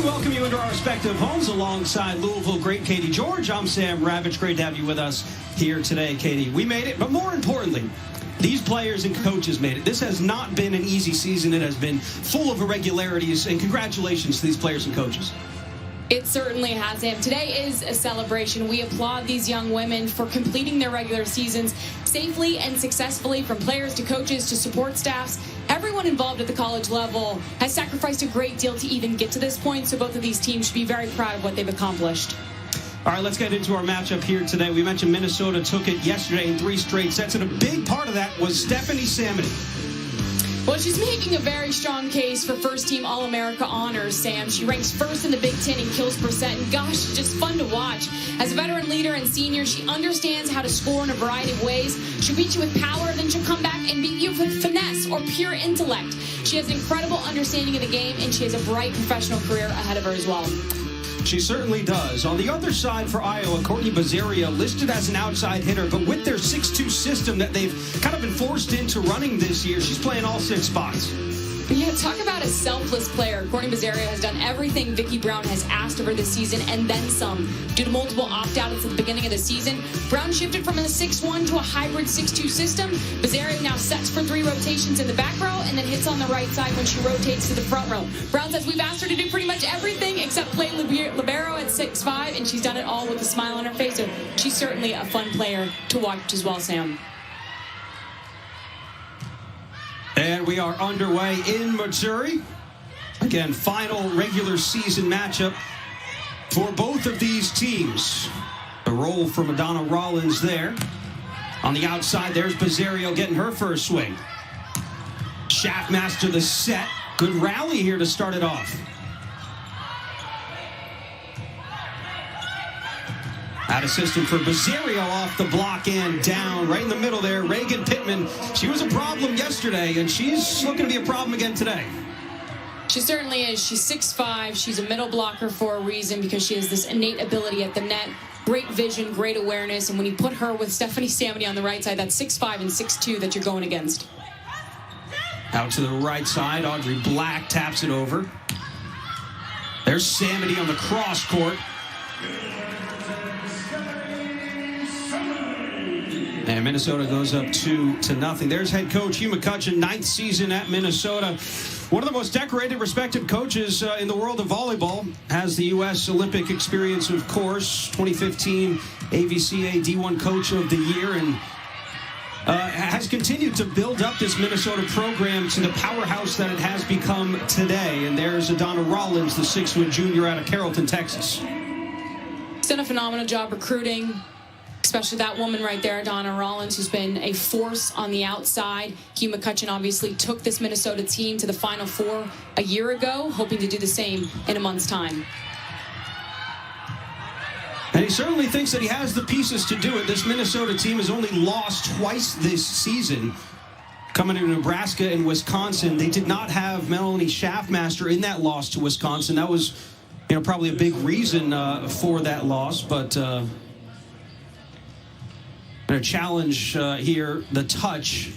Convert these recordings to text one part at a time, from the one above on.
welcome you into our respective homes alongside Louisville great Katie George. I'm Sam Ravitch. Great to have you with us here today, Katie. We made it, but more importantly, these players and coaches made it. This has not been an easy season. It has been full of irregularities, and congratulations to these players and coaches. It certainly has, Sam. Today is a celebration. We applaud these young women for completing their regular seasons safely and successfully, from players to coaches to support staffs. Everyone involved at the college level has sacrificed a great deal to even get to this point, so both of these teams should be very proud of what they've accomplished. All right, let's get into our matchup here today. We mentioned Minnesota took it yesterday in 3 straight sets, and a big part of that was Stephanie Samity. Well, she's making a very strong case for first-team All-America honors, Sam. She ranks first in the Big Ten in kills percent, and gosh, it's just fun to watch. As a veteran leader and senior, she understands how to score in a variety of ways. She'll beat you with power, then she'll come back and beat you with finesse or pure intellect. She has an incredible understanding of the game, and she has a bright professional career ahead of her as well. She certainly does. On the other side for Iowa, Courtney Bazzario listed as an outside hitter, but with their 6-2 system that they've kind of been forced into running this year, she's playing all 6 spots. Yeah, talk about a selfless player. Courtney Bazzario has done everything Vicki Brown has asked of her this season and then some. Due to multiple opt-outs at the beginning of the season, Brown shifted from a 6-1 to a hybrid 6-2 system. Bazzario now sets for 3 rotations in the back row and then hits on the right side when she rotates to the front row. Brown says, we've asked her to do pretty much everything except play libero at 6'5", and she's done it all with a smile on her face. So she's certainly a fun player to watch as well, Sam. And we are underway in Missouri. Again, final regular season matchup for both of these teams. A roll from Madonna Rollins there. On the outside, there's Bazzario getting her first swing. Shaftmaster the set. Good rally here to start it off. Out of system for Bazzario, off the block and down. Right in the middle there, Reagan Pittman. She was a problem yesterday, and she's looking to be a problem again today. She certainly is. She's 6'5". She's a middle blocker for a reason, because she has this innate ability at the net. Great vision, great awareness, and when you put her with Stephanie Samity on the right side, that's 6'5" and 6'2" that you're going against. Out to the right side, Audrey Black taps it over. There's Samity on the cross court. And Minnesota goes up 2-0. There's head coach Hugh McCutcheon, 9th season at Minnesota. One of the most decorated, respected coaches in the world of volleyball. Has the U.S. Olympic experience, of course. 2015 AVCA D1 Coach of the Year. And has continued to build up this Minnesota program to the powerhouse that it has become today. And there's Madonna Rollins, the 6'1" junior out of Carrollton, Texas. He's done a phenomenal job recruiting, especially that woman right there, Donna Rollins, who's been a force on the outside. Hugh McCutcheon obviously took this Minnesota team to the Final Four a year ago, hoping to do the same in a month's time. And he certainly thinks that he has the pieces to do it. This Minnesota team has only lost twice this season. Coming to Nebraska and Wisconsin, they did not have Melanie Shaftmaster in that loss to Wisconsin. That was, probably a big reason for that loss, but a challenge here, the touch.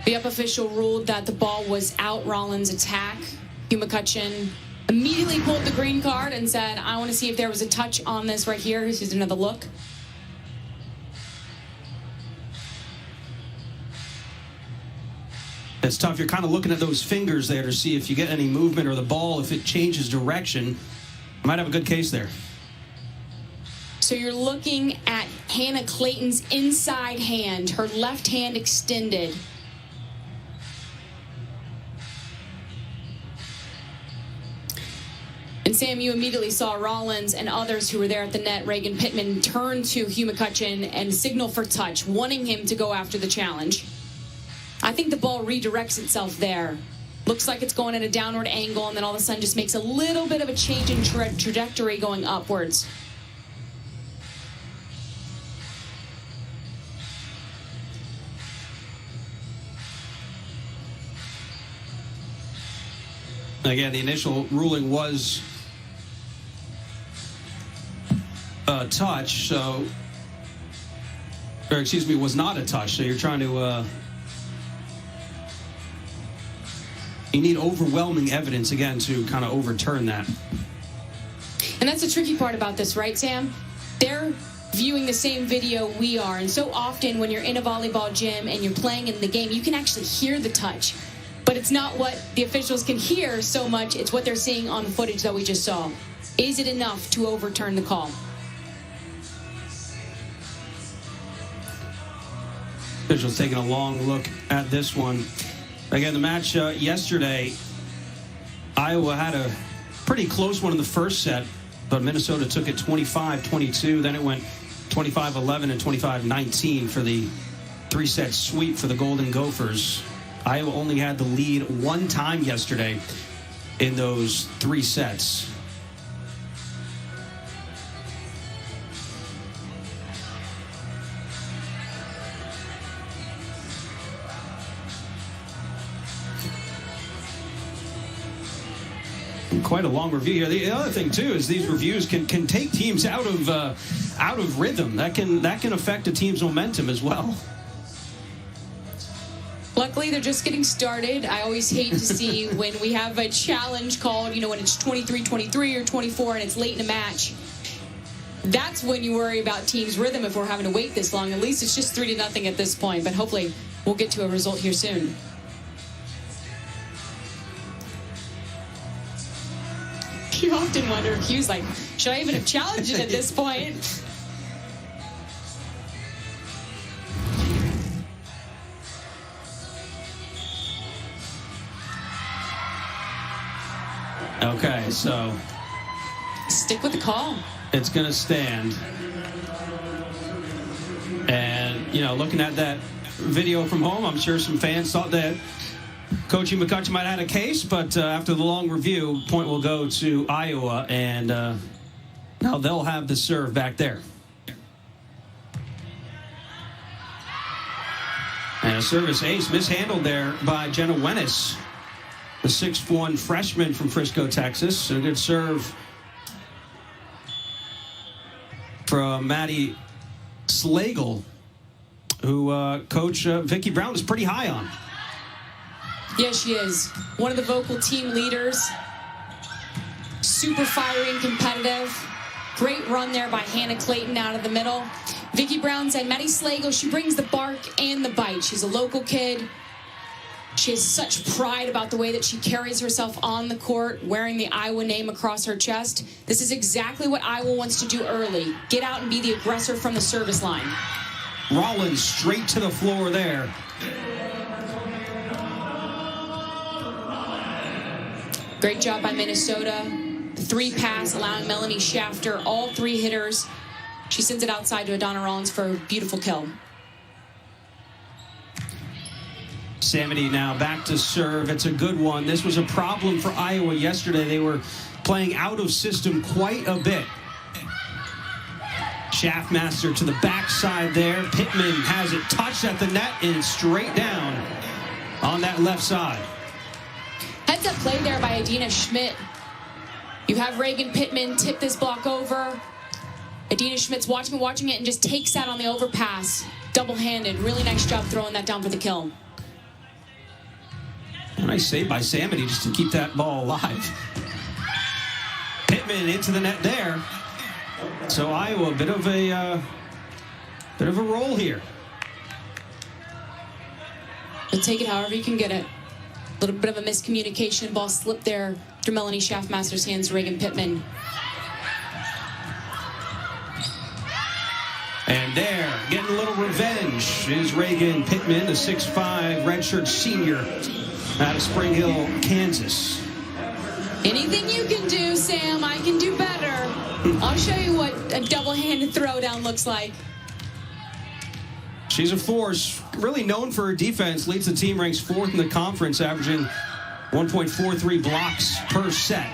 The up official ruled that the ball was out Rollins' attack. Hugh McCutcheon immediately pulled the green card and said, I want to see if there was a touch on this right here. Here's another look. It's tough. You're kind of looking at those fingers there to see if you get any movement or the ball, if it changes direction. You might have a good case there. So you're looking at Hannah Clayton's inside hand, her left hand extended. And Sam, you immediately saw Rollins and others who were there at the net, Reagan Pittman, turn to Hugh McCutcheon and signal for touch, wanting him to go after the challenge. I think the ball redirects itself there. Looks like it's going at a downward angle, and then all of a sudden just makes a little bit of a change in trajectory going upwards. Again, the initial ruling was a touch, so, or excuse me, was not a touch. So you're trying to You need overwhelming evidence, again, to kind of overturn that. And that's the tricky part about this, right, Sam? They're viewing the same video we are. And so often when you're in a volleyball gym and you're playing in the game, you can actually hear the touch. But it's not what the officials can hear so much. It's what they're seeing on the footage that we just saw. Is it enough to overturn the call? Officials taking a long look at this one. Again, the match yesterday, Iowa had a pretty close one in the first set, but Minnesota took it 25-22. Then it went 25-11 and 25-19 for the three-set sweep for the Golden Gophers. Iowa only had the lead one time yesterday in those three sets. Quite a long review here. The other thing too is these reviews can take teams out of rhythm. That can affect a team's momentum as well. Luckily, they're just getting started. I always hate to see when we have a challenge called, when it's 23-23 or 24 and it's late in a match. That's when you worry about teams' rhythm if we're having to wait this long. At least it's just 3-0 at this point, but hopefully we'll get to a result here soon. You often wonder if Hugh's like, should I even have challenged it at this point? Okay, so stick with the call. It's going to stand. And, looking at that video from home, I'm sure some fans thought that Coach McCutcheon might have had a case, but after the long review, point will go to Iowa, and now they'll have the serve back there. And a service ace mishandled there by Jenna Wennis, the 6'1" freshman from Frisco, Texas. A good serve from Maddie Slagle, who Coach Vicki Brown is pretty high on. Yes, she is. One of the vocal team leaders. Super fiery and competitive. Great run there by Hannah Clayton out of the middle. Vicki Brown said, Maddie Slagle, she brings the bark and the bite. She's a local kid. She has such pride about the way that she carries herself on the court, wearing the Iowa name across her chest. This is exactly what Iowa wants to do early. Get out and be the aggressor from the service line. Rollins straight to the floor there. Great job by Minnesota. Three pass, allowing Melanie Shafter, all three hitters. She sends it outside to Adana Rollins for a beautiful kill. Samity now back to serve. It's a good one. This was a problem for Iowa yesterday. They were playing out of system quite a bit. Schaffmaster to the backside there. Pittman has it touched at the net and straight down on that left side. Heads up play there by Adina Schmidt. You have Reagan Pittman tip this block over. Adina Schmidt's watching it and just takes that on the overpass. Double-handed. Really nice job throwing that down for the kill. Nice save by Samity just to keep that ball alive. Pittman into the net there. So Iowa, a bit of a roll here. You'll take it however you can get it. A little bit of a miscommunication. Ball slipped there through Melanie Schaffmaster's hands, Reagan Pittman. And there, getting a little revenge, is Reagan Pittman, the 6'5" redshirt senior out of Spring Hill, Kansas. Anything you can do, Sam, I can do better. I'll show you what a double-handed throwdown looks like. She's a force, really known for her defense, leads the team, ranks 4th in the conference, averaging 1.43 blocks per set.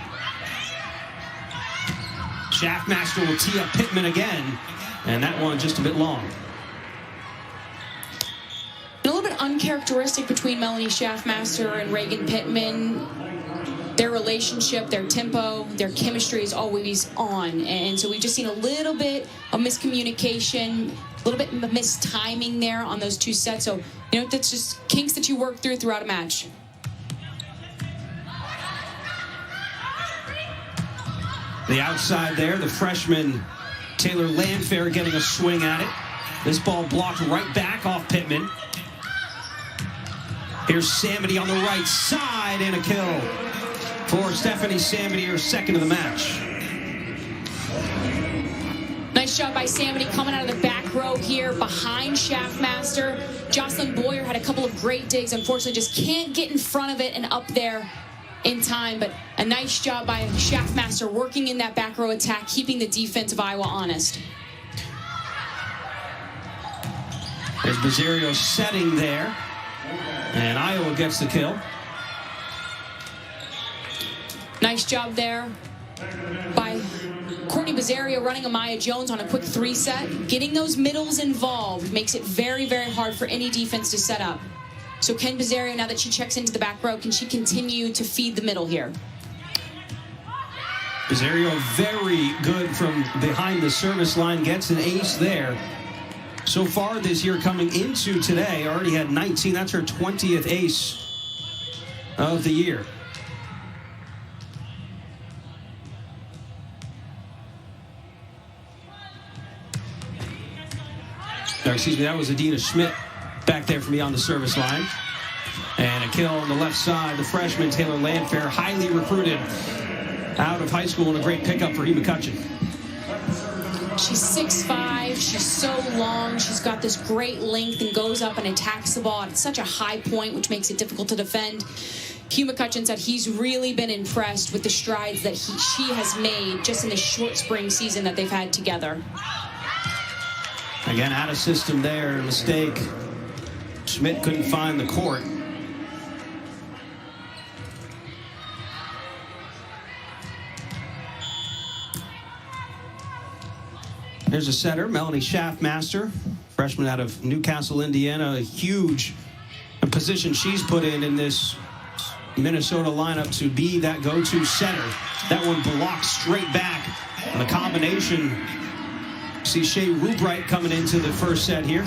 Schaffmaster will tee up Pittman again, and that one just a bit long. A little bit uncharacteristic between Melanie Schaffmaster and Reagan Pittman. Their relationship, their tempo, their chemistry is always on. And so we've just seen a little bit of miscommunication, a little bit of mistiming there on those two sets. So, that's just kinks that you work throughout a match. The outside there, the freshman Taylor Landfair getting a swing at it. This ball blocked right back off Pittman. Here's Samity on the right side and a kill for Stephanie Samity, her second of the match. Nice job by Samity coming out of the back row here behind Schaffmaster. Jocelyn Boyer had a couple of great digs. Unfortunately, just can't get in front of it and up there in time. But a nice job by Schaffmaster working in that back row attack, keeping the defense of Iowa honest. There's Bazzario setting there. And Iowa gets the kill. Nice job there by Courtney Bazzario running Amaya Jones on a quick 3-set. Getting those middles involved makes it very, very hard for any defense to set up. So Ken Bazzario, now that she checks into the back row, can she continue to feed the middle here? Bazzario very good from behind the service line, gets an ace there. So far this year coming into today, already had 19. That's her 20th ace of the year. Or, excuse me, that was Adina Schmidt back there for me on the service line. And a kill on the left side. The freshman Taylor Landfair, highly recruited out of high school, and a great pickup for Hema Cutchin. She's 6'5", she's so long, she's got this great length and goes up and attacks the ball at such a high point, which makes it difficult to defend. Hugh McCutcheon said he's really been impressed with the strides that she has made just in the short spring season that they've had together. Again, out of system there, mistake. Schmidt couldn't find the court. There's a setter, Melanie Schaffmaster, freshman out of Newcastle, Indiana. A huge position she's put in this Minnesota lineup to be that go-to setter. That one blocked straight back. And the combination, see Shea Rubright coming into the first set here.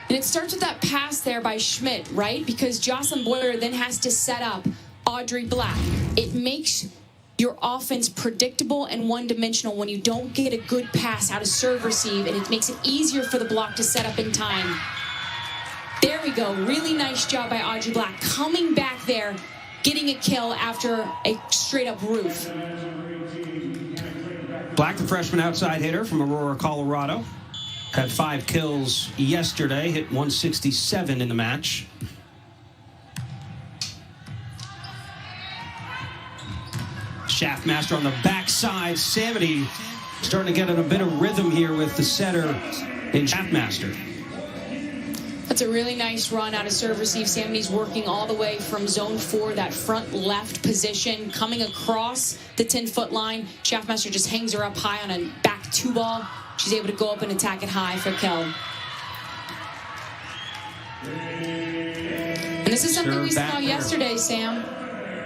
And it starts with that pass there by Schmidt, right? Because Jocelyn Boyer then has to set up Audrey Black. It makes your offense predictable and one-dimensional when you don't get a good pass out of serve receive, and it makes it easier for the block to set up in time. There we go. Really nice job by Audrey Black coming back there, getting a kill after a straight-up roof. Black, the freshman outside hitter from Aurora, Colorado. Had 5 kills yesterday, hit 167 in the match. Schaffmaster on the backside. Samity starting to get in a bit of rhythm here with the setter in Schaffmaster. That's a really nice run out of serve receive. Samity's working all the way from zone 4, that front left position, coming across the 10-foot line. Schaffmaster just hangs her up high on a back 2 ball. She's able to go up and attack it high for a kill. And this is something we saw yesterday, Sam.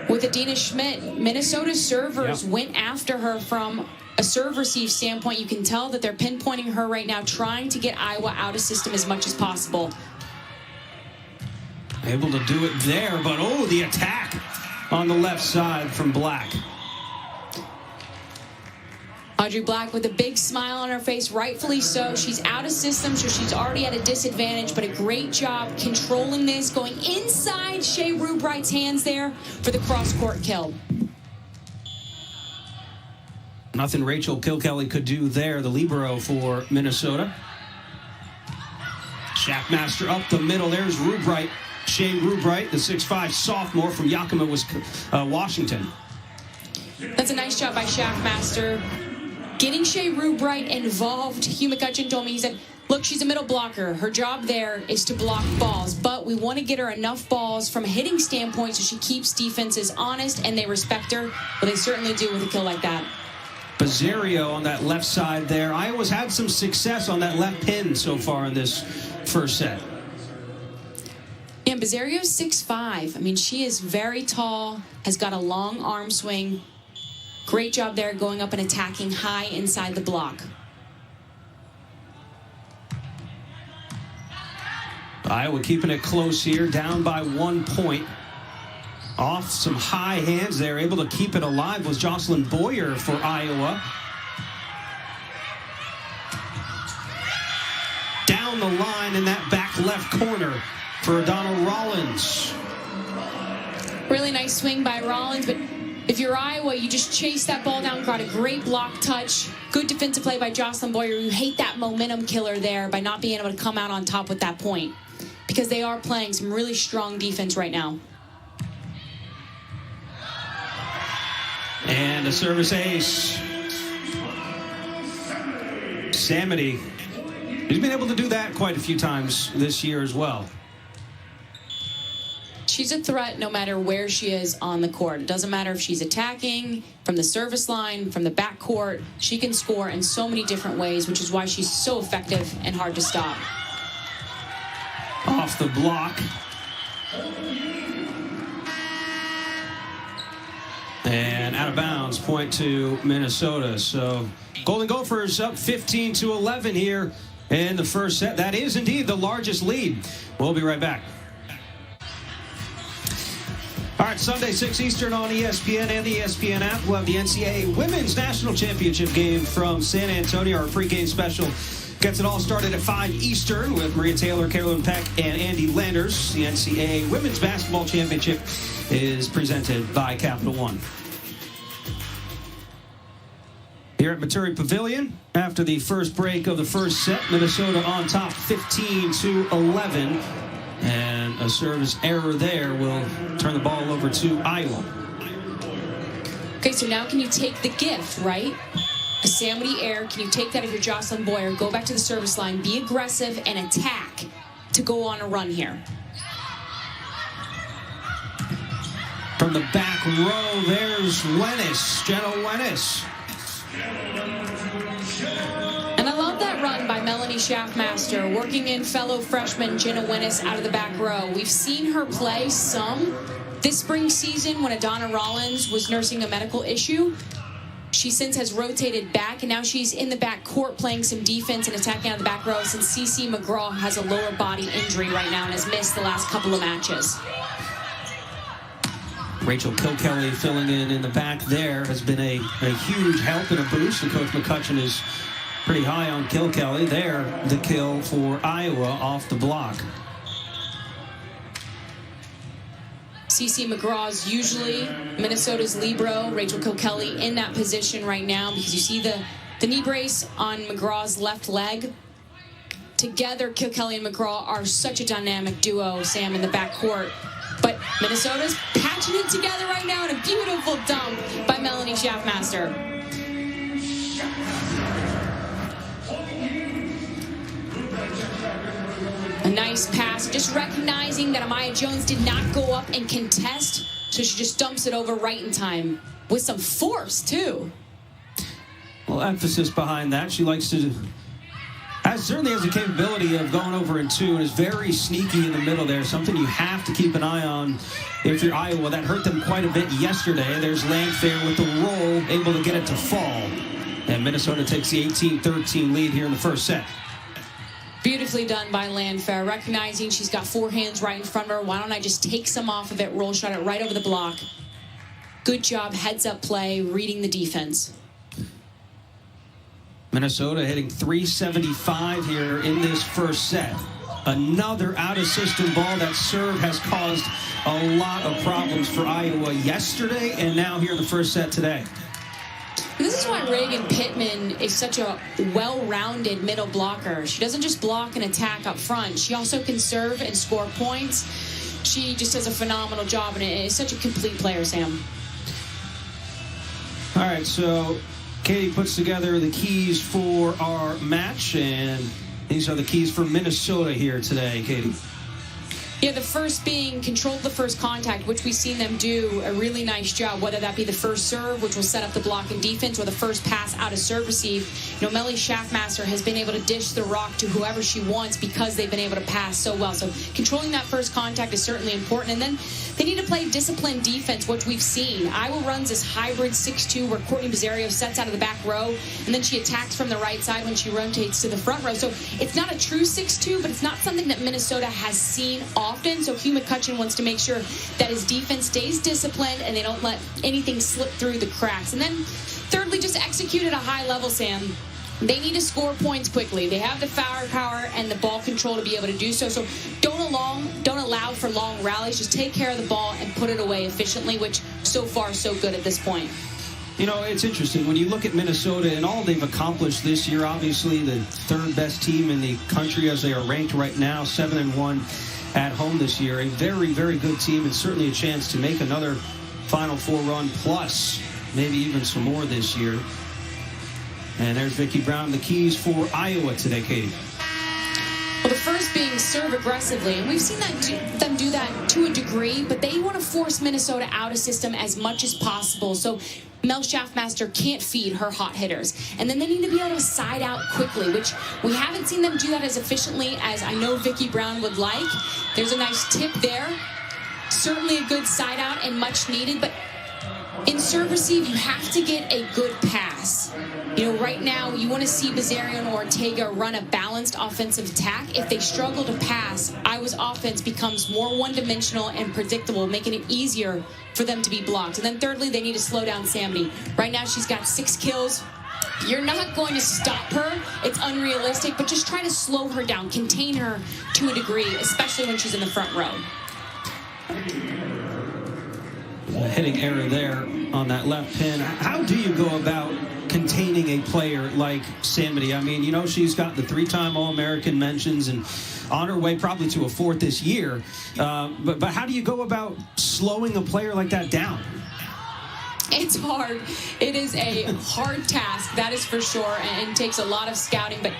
With Adina Schmidt, Minnesota servers went after her from a serve receive standpoint. You can tell that they're pinpointing her right now, trying to get Iowa out of system as much as possible. Able to do it there, but oh, the attack on the left side from Black. Audrey Black with a big smile on her face, rightfully so. She's out of system, so she's already at a disadvantage, but a great job controlling this, going inside Shea Rubright's hands there for the cross-court kill. Nothing Rachel Kilkelly could do there, the libero for Minnesota. Schaffmaster up the middle. There's Rubright, Shea Rubright, the 6'5 sophomore from Yakima, Washington. That's a nice job by Schaffmaster. Getting Shea Rubright involved. Hugh McCutcheon told me, he said, look, she's a middle blocker. Her job there is to block balls, but we want to get her enough balls from a hitting standpoint so she keeps defenses honest and they respect her. Well, they certainly do with a kill like that. Bazzario on that left side there. Iowa's had some success on that left pin so far in this first set. And Bazzario's 6'5". I mean, she is very tall, has got a long arm swing. Great job there going up and attacking high inside the block. Iowa keeping it close here, down by 1 point Off some high hands there, able to keep it alive was Jocelyn Boyer for Iowa. Down the line in that back left corner for Donna Rollins. Really nice swing by Rollins, but if you're Iowa, you just chase that ball down, got a great block touch. Good defensive play by Jocelyn Boyer. You hate that momentum killer there by not being able to come out on top with that point, because they are playing some really strong defense right now. And a service ace. Samity. He's been able to do that quite a few times this year as well. She's a threat no matter where she is on the court. It doesn't matter if she's attacking from the service line, from the back court. She can score in so many different ways, which is why she's so effective and hard to stop. Off the block. And out of bounds, point to Minnesota. So Golden Gophers up 15-11 here in the first set. That is indeed the largest lead. We'll be right back. All right, Sunday, 6 Eastern on ESPN and the ESPN app. We'll have the NCAA Women's National Championship game from San Antonio. Our pregame special gets it all started at 5 Eastern with Maria Taylor, Carolyn Peck, and Andy Landers. The NCAA Women's Basketball Championship is presented by Capital One. Here at Maturi Pavilion, after the first break of the first set, Minnesota on top 15-11. And a service error there will turn the ball over to Iowa. Okay, so now can you take the gift, right? A Samity error. Can you take that if you're Jocelyn Boyer? Go back to the service line, be aggressive, and attack to go on a run here. From the back row, there's Wenis, Jenna Wenis. And I love that run by Melanie Schaffmaster, working in fellow freshman Jenna Wenis out of the back row. We've seen her play some this spring season when Adana Rollins was nursing a medical issue. She since has rotated back, and now she's in the back court playing some defense and attacking out of the back row, since CeCe McGraw has a lower body injury right now and has missed the last couple of matches. Rachel Kilkelly filling in the back there has been a huge help and a boost, and Coach McCutcheon is pretty high on Kilkelly. There, the kill for Iowa off the block. CeCe McGraw's usually Minnesota's libero. Rachel Kilkelly in that position right now, because you see the knee brace on McGraw's left leg. Together, Kilkelly and McGraw are such a dynamic duo, Sam, in the back court. But Minnesota's patching it together right now in a beautiful dunk by Melanie Schaffmaster. A nice pass, just recognizing that Amaya Jones did not go up and contest, so she just dumps it over right in time with some force, too. Well, emphasis behind that. She likes to... certainly has the capability of going over in two and is very sneaky in the middle there. Something you have to keep an eye on if you're Iowa. That hurt them quite a bit yesterday. There's Landfair with the roll, able to get it to fall. And Minnesota takes the 18-13 lead here in the first set. Beautifully done by Landfair, recognizing she's got four hands right in front of her. Why don't I just take some off of it, roll shot it right over the block. Good job, heads-up play, reading the defense. Minnesota hitting 375 here in this first set. Another out-of-system ball. That serve has caused a lot of problems for Iowa yesterday and now here in the first set today. This is why Reagan Pittman is such a well-rounded middle blocker. She doesn't just block and attack up front. She also can serve and score points. She just does a phenomenal job, and is such a complete player, Sam. All right, so Katie puts together the keys for our match, and these are the keys for Minnesota here today, Katie. Yeah, the first being control the first contact, which we've seen them do a really nice job, whether that be the first serve, which will set up the block and defense, or the first pass out of serve receive. You know, Melanie Schaffmaster has been able to dish the rock to whoever she wants because they've been able to pass so well. So controlling that first contact is certainly important. And then they need to play disciplined defense, which we've seen. Iowa runs this hybrid 6-2 where Courtney Bizzario sets out of the back row, and then she attacks from the right side when she rotates to the front row. So it's not a true 6-2, but it's not something that Minnesota has seen often. often. So Hugh McCutcheon wants to make sure that his defense stays disciplined and they don't let anything slip through the cracks. And then thirdly, just execute at a high level, Sam. They need to score points quickly. They have the firepower and the ball control to be able to do so. So don't allow for long rallies. Just take care of the ball and put it away efficiently, which so far so good at this point. You know, it's interesting. When you look at Minnesota and all they've accomplished this year, obviously the third best team in the country as they are ranked right now, 7-1 at home this year. A very, very good team and certainly a chance to make another Final Four run plus maybe even some more this year. And there's Vicki Brown, the keys for Iowa today, Katie. Well, the first being serve aggressively, and we've seen them do that to a degree, but they want to force Minnesota out of system as much as possible. So Mel Schaffmaster can't feed her hot hitters. And then they need to be able to side out quickly, which we haven't seen them do that as efficiently as I know Vicki Brown would like. There's a nice tip there. Certainly a good side out and much needed, but in serve receive, you have to get a good pass. You know, right now, you want to see Bizzarri and Ortega run a balanced offensive attack. If they struggle to pass, Iowa's offense becomes more one-dimensional and predictable, making it easier for them to be blocked. And then thirdly, they need to slow down Samity. Right now, she's got 6 kills. You're not going to stop her. It's unrealistic, but just try to slow her down, contain her to a degree, especially when she's in the front row. A hitting error there on that left pin. How do you go about containing a player like Samity? I mean, you know, she's got the 3-time All-American mentions and on her way probably to a 4th this year. But how do you go about slowing a player like that down? It's hard. It is a hard task, that is for sure, and takes a lot of scouting. But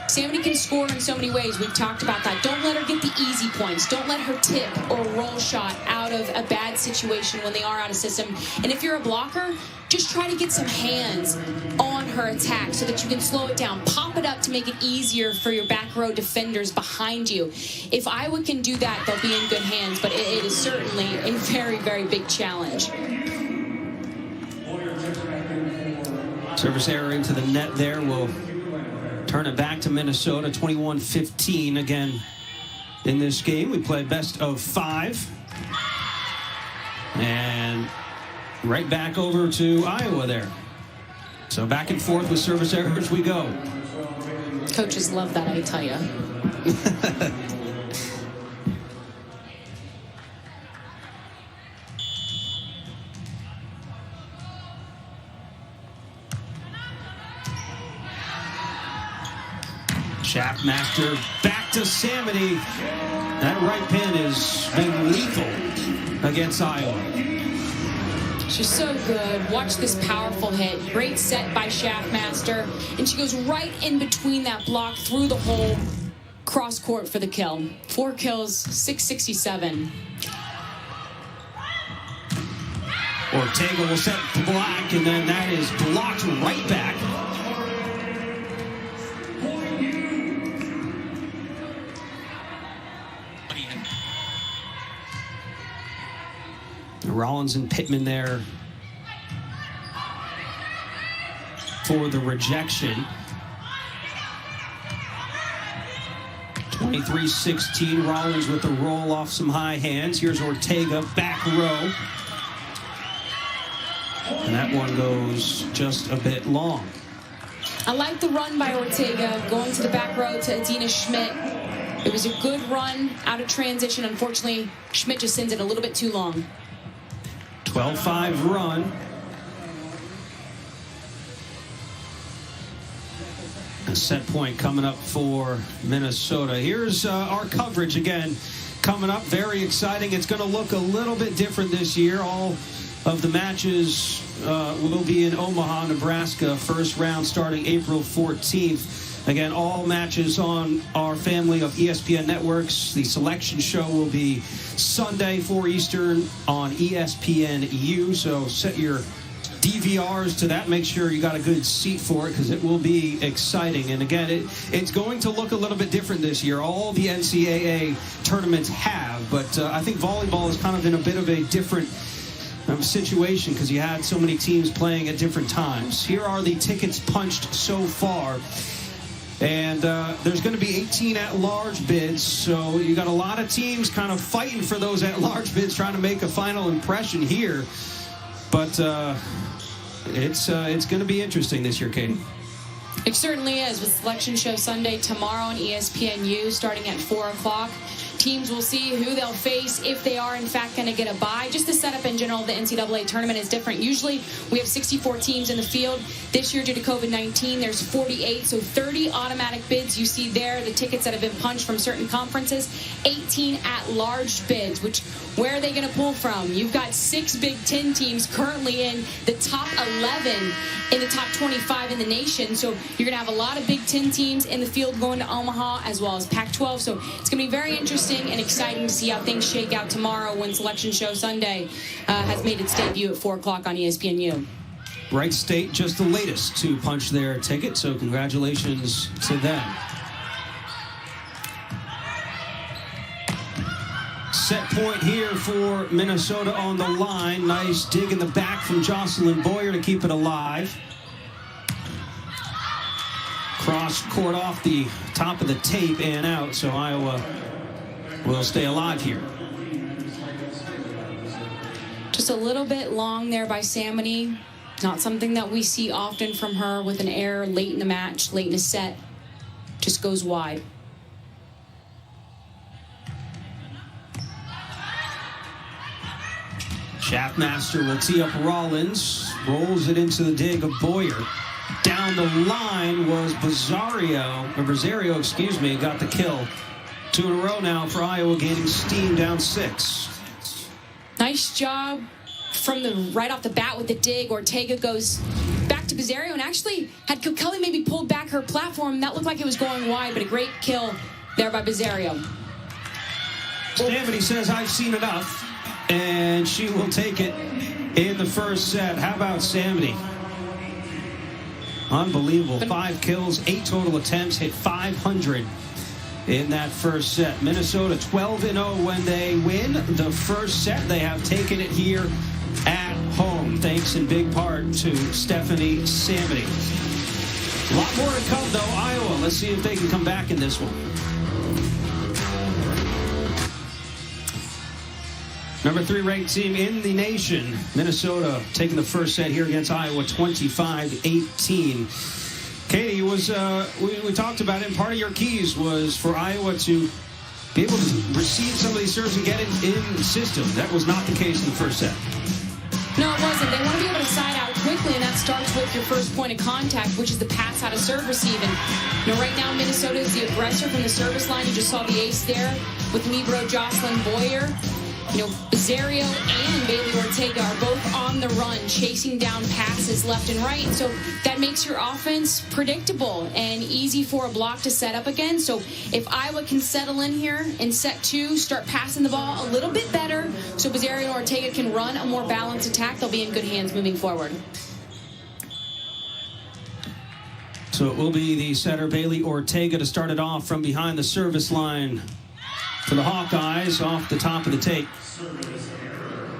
Samity can score in so many ways. We've talked about that. Don't let her get the easy points. Don't let her tip or roll shot out of a bad situation when they are out of system. And if you're a blocker, just try to get some hands on her attack so that you can slow it down. Pop it up to make it easier for your back row defenders behind you. If Iowa can do that, they'll be in good hands, but it is certainly a very, very big challenge. Service error into the net there will turn it back to Minnesota, 21-15 again in this game. We play best of 5. And right back over to Iowa there. So back and forth with service errors we go. Coaches love that, I tell you. Schaffmaster back to Samity. That right pin has been lethal against Iowa. She's so good. Watch this powerful hit. Great set by Schaffmaster. And she goes right in between that block through the hole. Cross court for the kill. 4 kills, 667. Ortega will set the block, and then that is blocked right back. Rollins and Pittman there for the rejection. 23-16, Rollins with the roll off some high hands. Here's Ortega, back row. And that one goes just a bit long. I like the run by Ortega, going to the back row to Adina Schmidt. It was a good run out of transition. Unfortunately, Schmidt just sends it a little bit too long. 12-5 run. A set point coming up for Minnesota. Here's our coverage again coming up. Very exciting. It's going to look a little bit different this year. All of the matches will be in Omaha, Nebraska. First round starting April 14th. Again, all matches on our family of ESPN networks. The selection show will be Sunday, 4 Eastern on ESPNU. So set your DVRs to that. Make sure you got a good seat for it because it will be exciting. And again, it's going to look a little bit different this year. All the NCAA tournaments have, but I think volleyball is kind of in a bit of a different situation because you had so many teams playing at different times. Here are the tickets punched so far. And there's going to be 18 at-large bids, so you got a lot of teams kind of fighting for those at-large bids, trying to make a final impression here. But it's going to be interesting this year, Katie. It certainly is, with Selection Show Sunday tomorrow on ESPNU starting at 4 o'clock. Teams will see who they'll face if they are, in fact, going to get a bye. Just the setup in general of the NCAA tournament is different. Usually, we have 64 teams in the field. This year, due to COVID-19, there's 48, so 30 automatic bids you see there, the tickets that have been punched from certain conferences, 18 at-large bids, which where are they going to pull from? You've got 6 Big Ten teams currently in the top 11 in the top 25 in the nation, so you're going to have a lot of Big Ten teams in the field going to Omaha, as well as Pac-12, so it's going to be very interesting and exciting to see how things shake out tomorrow when Selection Show Sunday has made its debut at 4 o'clock on ESPNU. Wright State just the latest to punch their ticket, so congratulations to them. Set point here for Minnesota on the line. Nice dig in the back from Jocelyn Boyer to keep it alive. Cross court off the top of the tape and out, so Iowa will stay alive here. Just a little bit long there by Samity. Not something that we see often from her, with an error late in the match, late in a set. Just goes wide. Schaffmaster will tee up Rollins. Rolls it into the dig of Boyer. Down the line was Rosario, excuse me, got the kill. 2 in a row now for Iowa, gaining steam, down 6. Nice job from the right off the bat with the dig. Ortega goes back to Bizzario, and actually had Kelly maybe pulled back her platform. That looked like it was going wide, but a great kill there by Bizzario. Samity says, I've seen enough, and she will take it in the first set. How about Samity? Unbelievable. 5 kills, 8 total attempts, hit 500 in that first set. Minnesota 12-0 when they win the first set. They have taken it here at home, thanks in big part to Stephanie Samity. A lot more to come, though. Iowa, let's see if they can come back in this one. Number 3 ranked team in the nation, Minnesota, taking the first set here against Iowa, 25-18. Katie, we talked about it, and part of your keys was for Iowa to be able to receive some of these serves and get it in the system. That was not the case in the first set. No, it wasn't. They want to be able to side out quickly, and that starts with your first point of contact, which is the pass out of serve receive. And right now, Minnesota is the aggressor from the service line. You just saw the ace there with Libero, Jocelyn Boyer. Bizzario and Bailey Ortega are both on the run, chasing down passes left and right. So that makes your offense predictable and easy for a block to set up again. So if Iowa can settle in here in set 2, start passing the ball a little bit better, so Bizzario and Ortega can run a more balanced attack, they'll be in good hands moving forward. So it will be the setter, Bailey Ortega, to start it off from behind the service line for the Hawkeyes off the top of the tape.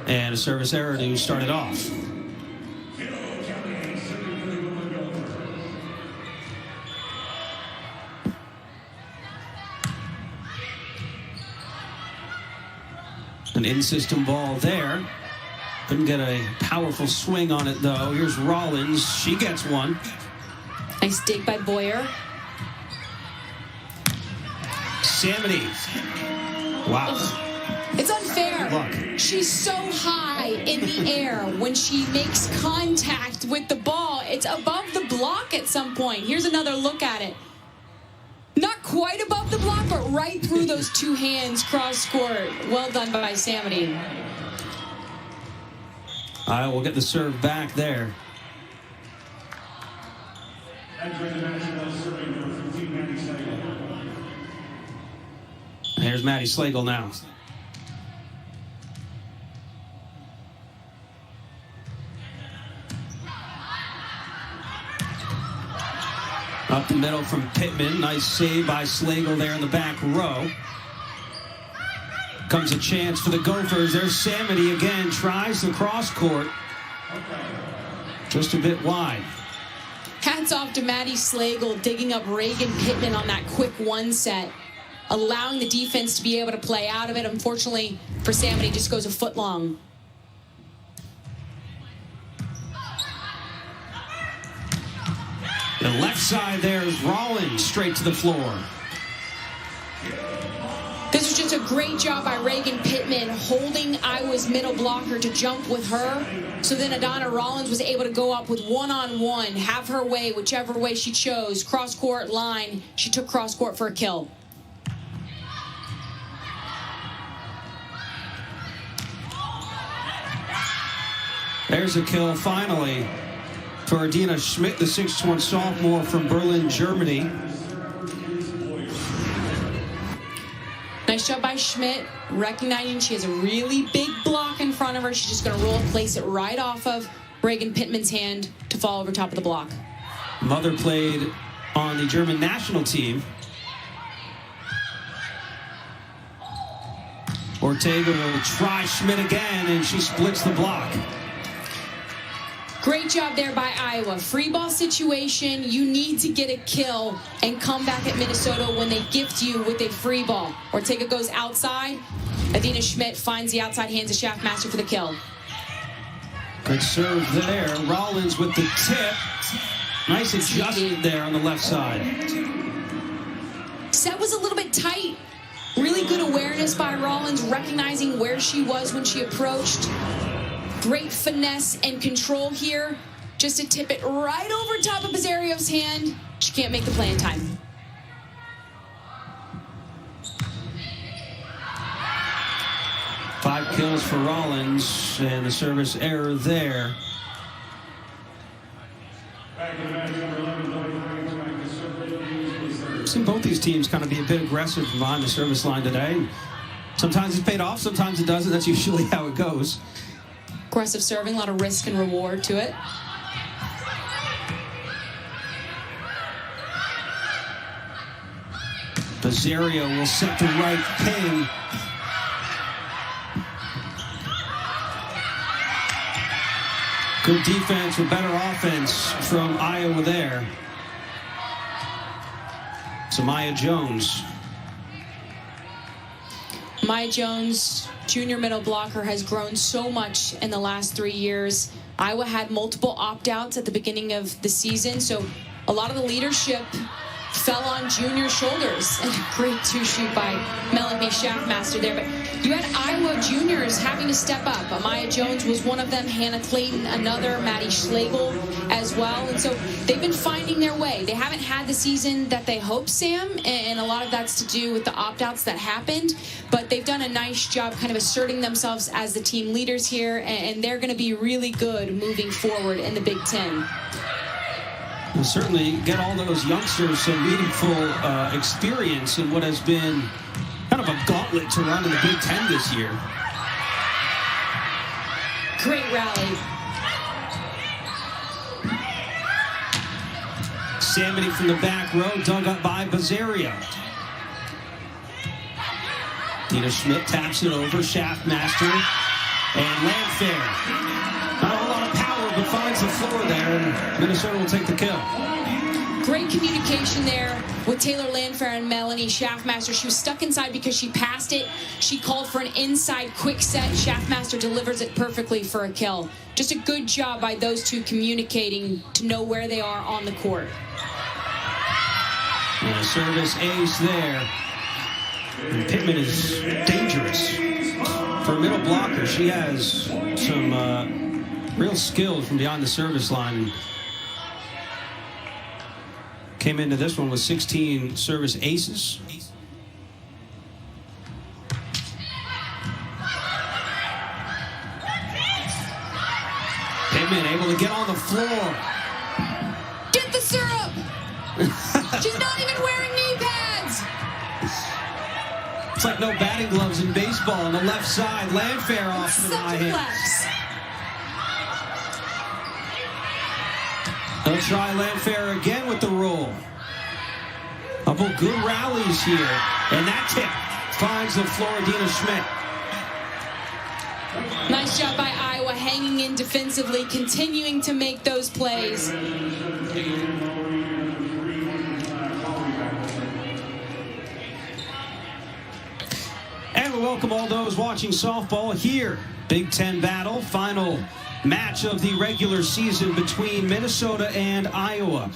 And a service error to start it off. An in-system ball there. Couldn't get a powerful swing on it, though. Here's Rollins. She gets one. Nice dig by Boyer. Samity. Wow. It's unfair. Look. She's so high in the air. When she makes contact with the ball, it's above the block at some point. Here's another look at it. Not quite above the block, but right through those 2 hands cross court. Well done by Samity. Iowa will get the serve back there. Here's Maddie Slagle now. Up the middle from Pittman. Nice save by Slagle there in the back row. Comes a chance for the Gophers. There's Samity again. Tries the cross court. Just a bit wide. Had hats off to Maddie Slagle digging up Reagan Pittman on that quick one set, allowing the defense to be able to play out of it. Unfortunately for Sam, he just goes a foot long. The left side there is Rollins straight to the floor. This was just a great job by Reagan Pittman holding Iowa's middle blocker to jump with her. So then Adana Rollins was able to go up with one-on-one, have her way, whichever way she chose. Cross-court line, she took cross-court for a kill. There's a kill finally for Adina Schmidt, the 6'1" sophomore from Berlin, Germany. Nice job by Schmidt, recognizing she has a really big block in front of her. She's just going to roll and place it right off of Reagan Pittman's hand to fall over top of the block. Mother played on the German national team. Ortega will try Schmidt again, and she splits the block. Great job there by Iowa. Free ball situation, you need to get a kill and come back at Minnesota when they gift you with a free ball. Ortega goes outside. Adina Schmidt finds the outside hands of Schaffmaster for the kill. Good serve there. Rollins with the tip. Nice adjustment there on the left side. Set was a little bit tight. Really good awareness by Rollins, recognizing where she was when she approached. Great finesse and control here, just to tip it right over top of Pizzario's hand. She can't make the play in time. Five kills for Rollins, and the service error there. I've seen both these teams kind of be a bit aggressive behind the service line today. Sometimes it's paid off, sometimes it doesn't. That's usually how it goes. Aggressive serving, a lot of risk and reward to it. Pizzario will set the right ping. Good defense with better offense from Iowa there. So Maya Jones. Maya Jones, junior middle blocker, has grown so much in the last 3 years. Iowa had multiple opt-outs at the beginning of the season, so a lot of the leadership fell on junior shoulders. And a great two-shoot by Melanie Schaffmaster there. But you had Iowa juniors having to step up. Maya Jones was one of them, Hannah Clayton another, Maddie Schlegel as well. And so they've been finding their way. They haven't had the season that they hoped, Sam, and a lot of that's to do with the opt-outs that happened. But they've done a nice job kind of asserting themselves as the team leaders here, and they're going to be really good moving forward in the Big Ten. We'll certainly get all those youngsters some meaningful experience in what has been kind of a gauntlet to run in the Big Ten this year. Great rally. Samity from the back row, dug up by Pizzario. Dina Schmidt taps it over, Schaffmaster, and Landfair. Not a whole lot of power, but finds the floor there, and Minnesota will take the kill. Great communication there with Taylor Landfair and Melanie Schaffmaster. She was stuck inside because she passed it. She called for an inside quick set. Schaffmaster delivers it perfectly for a kill. Just a good job by those two communicating to know where they are on the court. And a service ace there. And Pittman is dangerous. For a middle blocker, she has some real skill from beyond the service line. Came into this one with 16 service aces. Pittman able to get on the floor. Get the syrup! She's not even wearing knee pads! It's like no batting gloves in baseball on the left side. Landfair off to the high hands. They'll try Landfair again with the roll. Couple good rallies here. And that tip finds the floor, Dina Schmidt. Nice job by Iowa hanging digging in defensively, continuing to make those plays. And we welcome all those watching softball here. Big Ten battle, final match of the regular season between Minnesota and Iowa.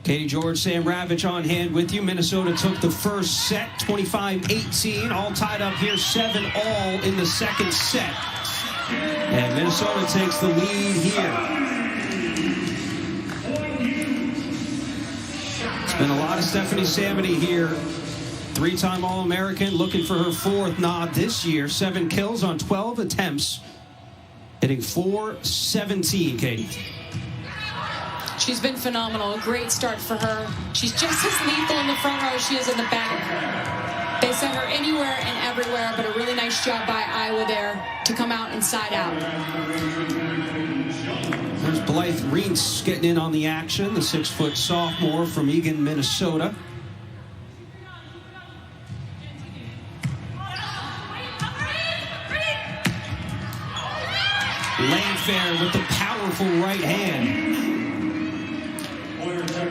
Katie George, Sam Ravitch on hand with you. Minnesota took the first set, 25-18, all tied up here, 7-all in the second set. And Minnesota takes the lead here. It's been a lot of Stephanie Samity here. Three-time All-American, looking for her fourth nod this year. 7 kills on 12 attempts, hitting .417, Katie. She's been phenomenal. A great start for her. She's just as lethal in the front row as she is in the back. They sent her anywhere and everywhere, but a really nice job by Iowa there to come out inside out. There's Blythe Reentz getting in on the action, the 6-foot sophomore from Eagan, Minnesota. Landfair with the powerful right hand.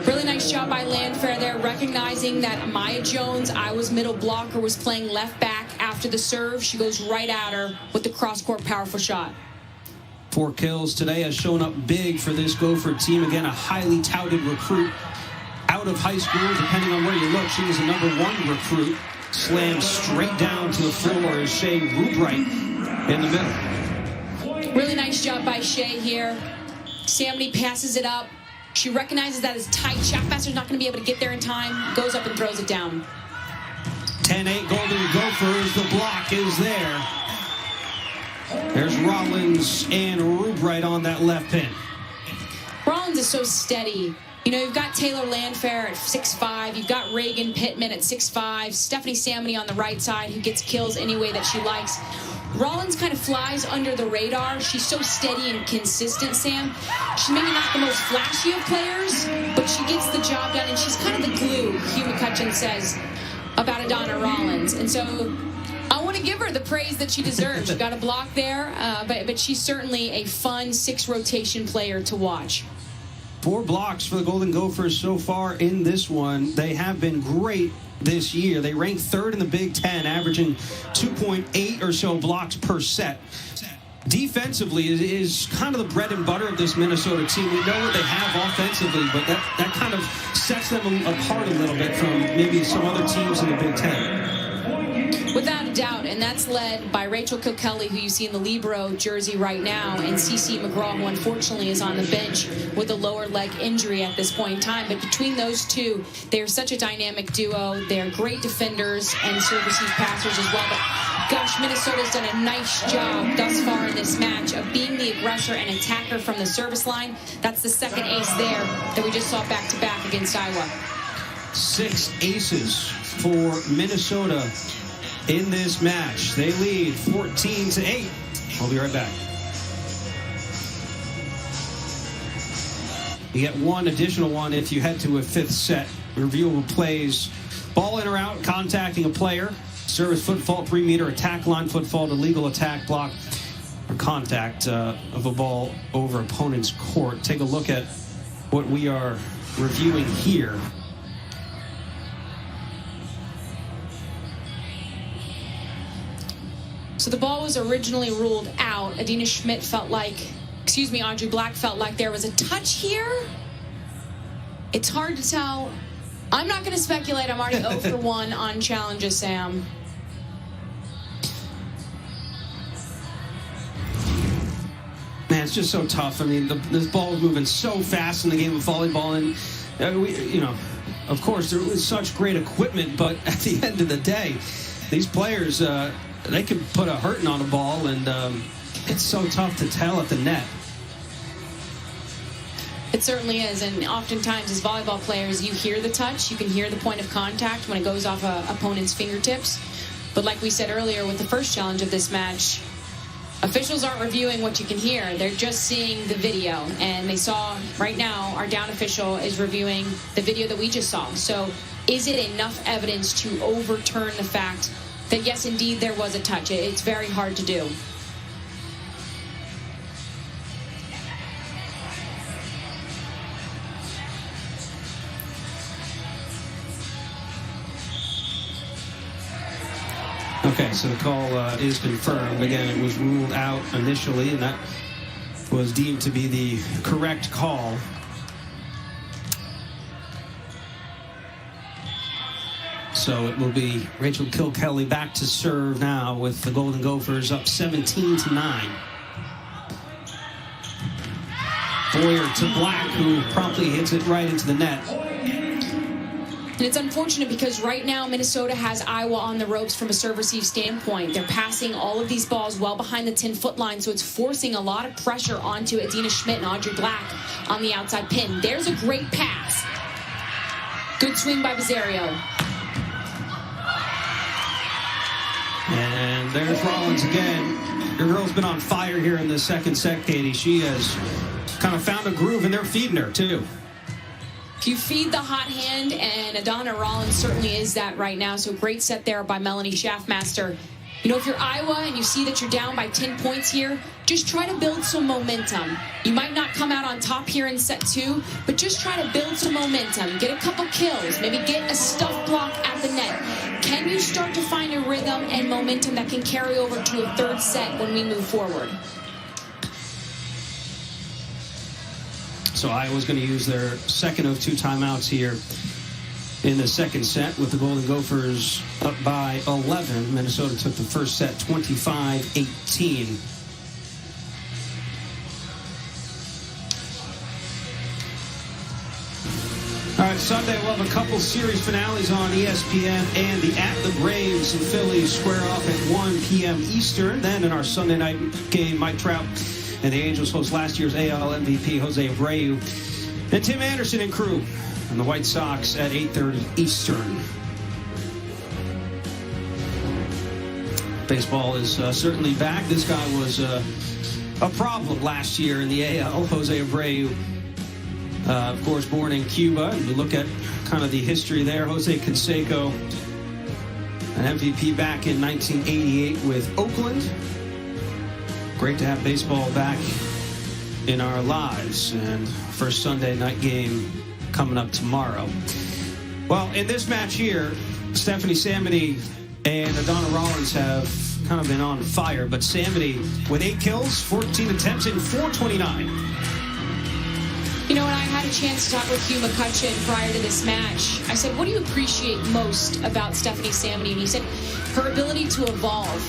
Really nice job by Landfair there, recognizing that Maya Jones, Iowa's middle blocker, was playing left back after the serve. She goes right at her with the cross-court powerful shot. 4 kills today, has shown up big for this Gopher team. Again, a highly touted recruit out of high school. Depending on where you look, she was a #1 recruit. Slammed straight down to the floor is Shea Rubright in the middle. Really nice job by Shea here. Samity passes it up. She recognizes that it's tight. Schaffmaster's not going to be able to get there in time. Goes up and throws it down. 10-8 Golden Gophers. The block is there. There's Rollins and Rubright on that left pin. Rollins is so steady. You know, you've got Taylor Landfair at 6'5". You've got Reagan Pittman at 6'5". Stephanie Samity on the right side, who gets kills any way that she likes. Rollins kind of flies under the radar. She's so steady and consistent, Sam. She's maybe not the most flashy of players, but she gets the job done, and she's kind of the glue, Hugh McCutcheon says about Adana Rollins. And so I want to give her the praise that she deserves. She got a block there, but she's certainly a fun 6-rotation player to watch. 4 blocks for the Golden Gophers so far in this one. They have been great this year. They rank 3rd in the Big Ten, averaging 2.8 or so blocks per set. Defensively is kind of the bread and butter of this Minnesota team. We know what they have offensively, but that kind of sets them apart a little bit from maybe some other teams in the Big Ten. Without a doubt, and that's led by Rachel Kilkelly, who you see in the Libero jersey right now, and CeCe McGraw, who unfortunately is on the bench with a lower leg injury at this point in time. But between those two, they're such a dynamic duo. They're great defenders and service passers as well. But gosh, Minnesota's done a nice job thus far in this match of being the aggressor and attacker from the service line. That's the second ace there that we just saw back-to-back against Iowa. 6 aces for Minnesota in this match. They lead 14-8. We'll be right back. You get one additional one if you head to a 5th set. Reviewable plays, ball in or out, contacting a player, service foot fault, 3-meter attack line foot fault, illegal attack block, or contact of a ball over opponent's court. Take a look at what we are reviewing here. So the ball was originally ruled out. Adina Schmidt felt like, Audrey Black felt like there was a touch here. It's hard to tell. I'm not going to speculate. I'm already 0 for 1 on challenges, Sam. Man, it's just so tough. I mean, this ball is moving so fast in the game of volleyball, and of course, there was such great equipment, but at the end of the day, these players, they can put a hurting on a ball, and it's so tough to tell at the net. It certainly is, and oftentimes as volleyball players, you hear the touch, you can hear the point of contact when it goes off an opponent's fingertips. But like we said earlier with the first challenge of this match, officials aren't reviewing what you can hear. They're just seeing the video, and they saw right now our down official is reviewing the video that we just saw. So is it enough evidence to overturn the fact that yes, indeed, there was a touch? It's very hard to do. Okay, so the call is confirmed. Again, it was ruled out initially, and that was deemed to be the correct call. So it will be Rachel Kilkelly back to serve now with the Golden Gophers up 17-9. Boyer to Black, who promptly hits it right into the net. And it's unfortunate because right now Minnesota has Iowa on the ropes from a serve-receive standpoint. They're passing all of these balls well behind the 10-foot line, so it's forcing a lot of pressure onto Adina Schmidt and Audrey Black on the outside pin. There's a great pass. Good swing by Bizzario. And there's Rollins again. Your girl's been on fire here in the second set, Katie. She has kind of found a groove, and they're feeding her, too. If you feed the hot hand, and Adana Rollins certainly is that right now, so great set there by Melanie Schaffmaster. You know, if you're Iowa and you see that you're down by 10 points here, just try to build some momentum. You might not come out on top here in set 2, but just try to build some momentum. Get a couple kills, maybe get a stuff block at the net. Can you start to find a rhythm and momentum that can carry over to a third set when we move forward? So Iowa's going to use their second of 2 timeouts here in the second set with the Golden Gophers up by 11. Minnesota took the first set 25-18. All right, Sunday we'll have a couple series finales on ESPN and the At the Braves and Phillies square off at 1 p.m. Eastern. Then in our Sunday night game, Mike Trout and the Angels host last year's AL MVP Jose Abreu and Tim Anderson and crew. And the White Sox at 8:30 Eastern. Baseball is certainly back. This guy was a problem last year in the AL, Jose Abreu. Of course, born in Cuba. And you look at kind of the history there. Jose Canseco, an MVP back in 1988 with Oakland. Great to have baseball back in our lives. And first Sunday night game coming up tomorrow. Well, in this match here, Stephanie Samity and Adana Rollins have kind of been on fire, but Samity with 8 kills, 14 attempts, and 429. You know, when I had a chance to talk with Hugh McCutcheon prior to this match, I said, what do you appreciate most about Stephanie Samity? And he said, her ability to evolve.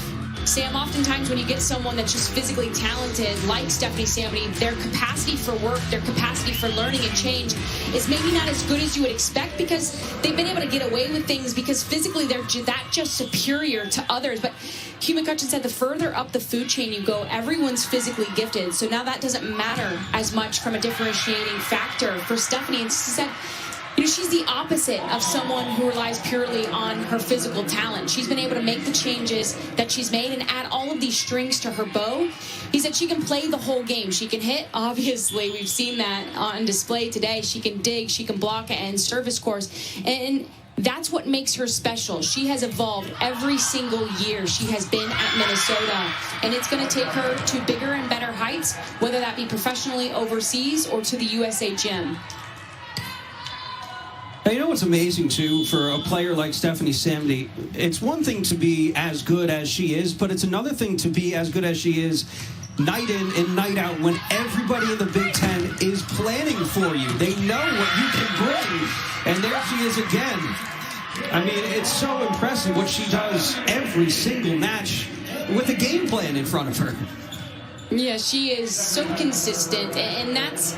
Sam, oftentimes when you get someone that's just physically talented like Stephanie Samity, their capacity for work, their capacity for learning and change is maybe not as good as you would expect because they've been able to get away with things because physically they're that just superior to others. But Hugh McCutcheon said the further up the food chain you go, everyone's physically gifted. So now that doesn't matter as much from a differentiating factor for Stephanie. And she said, you know, she's the opposite of someone who relies purely on her physical talent. She's been able to make the changes that she's made and add all of these strings to her bow. He said she can play the whole game. She can hit, obviously. We've seen that on display today. She can dig, she can block, and service course. And that's what makes her special. She has evolved every single year she has been at Minnesota. And it's going to take her to bigger and better heights, whether that be professionally overseas or to the USA gym. Now, you know what's amazing, too, for a player like Stephanie Samity? It's one thing to be as good as she is, but it's another thing to be as good as she is night in and night out when everybody in the Big Ten is planning for you. They know what you can bring, and there she is again. I mean, it's so impressive what she does every single match with a game plan in front of her. Yeah, she is so consistent, and that's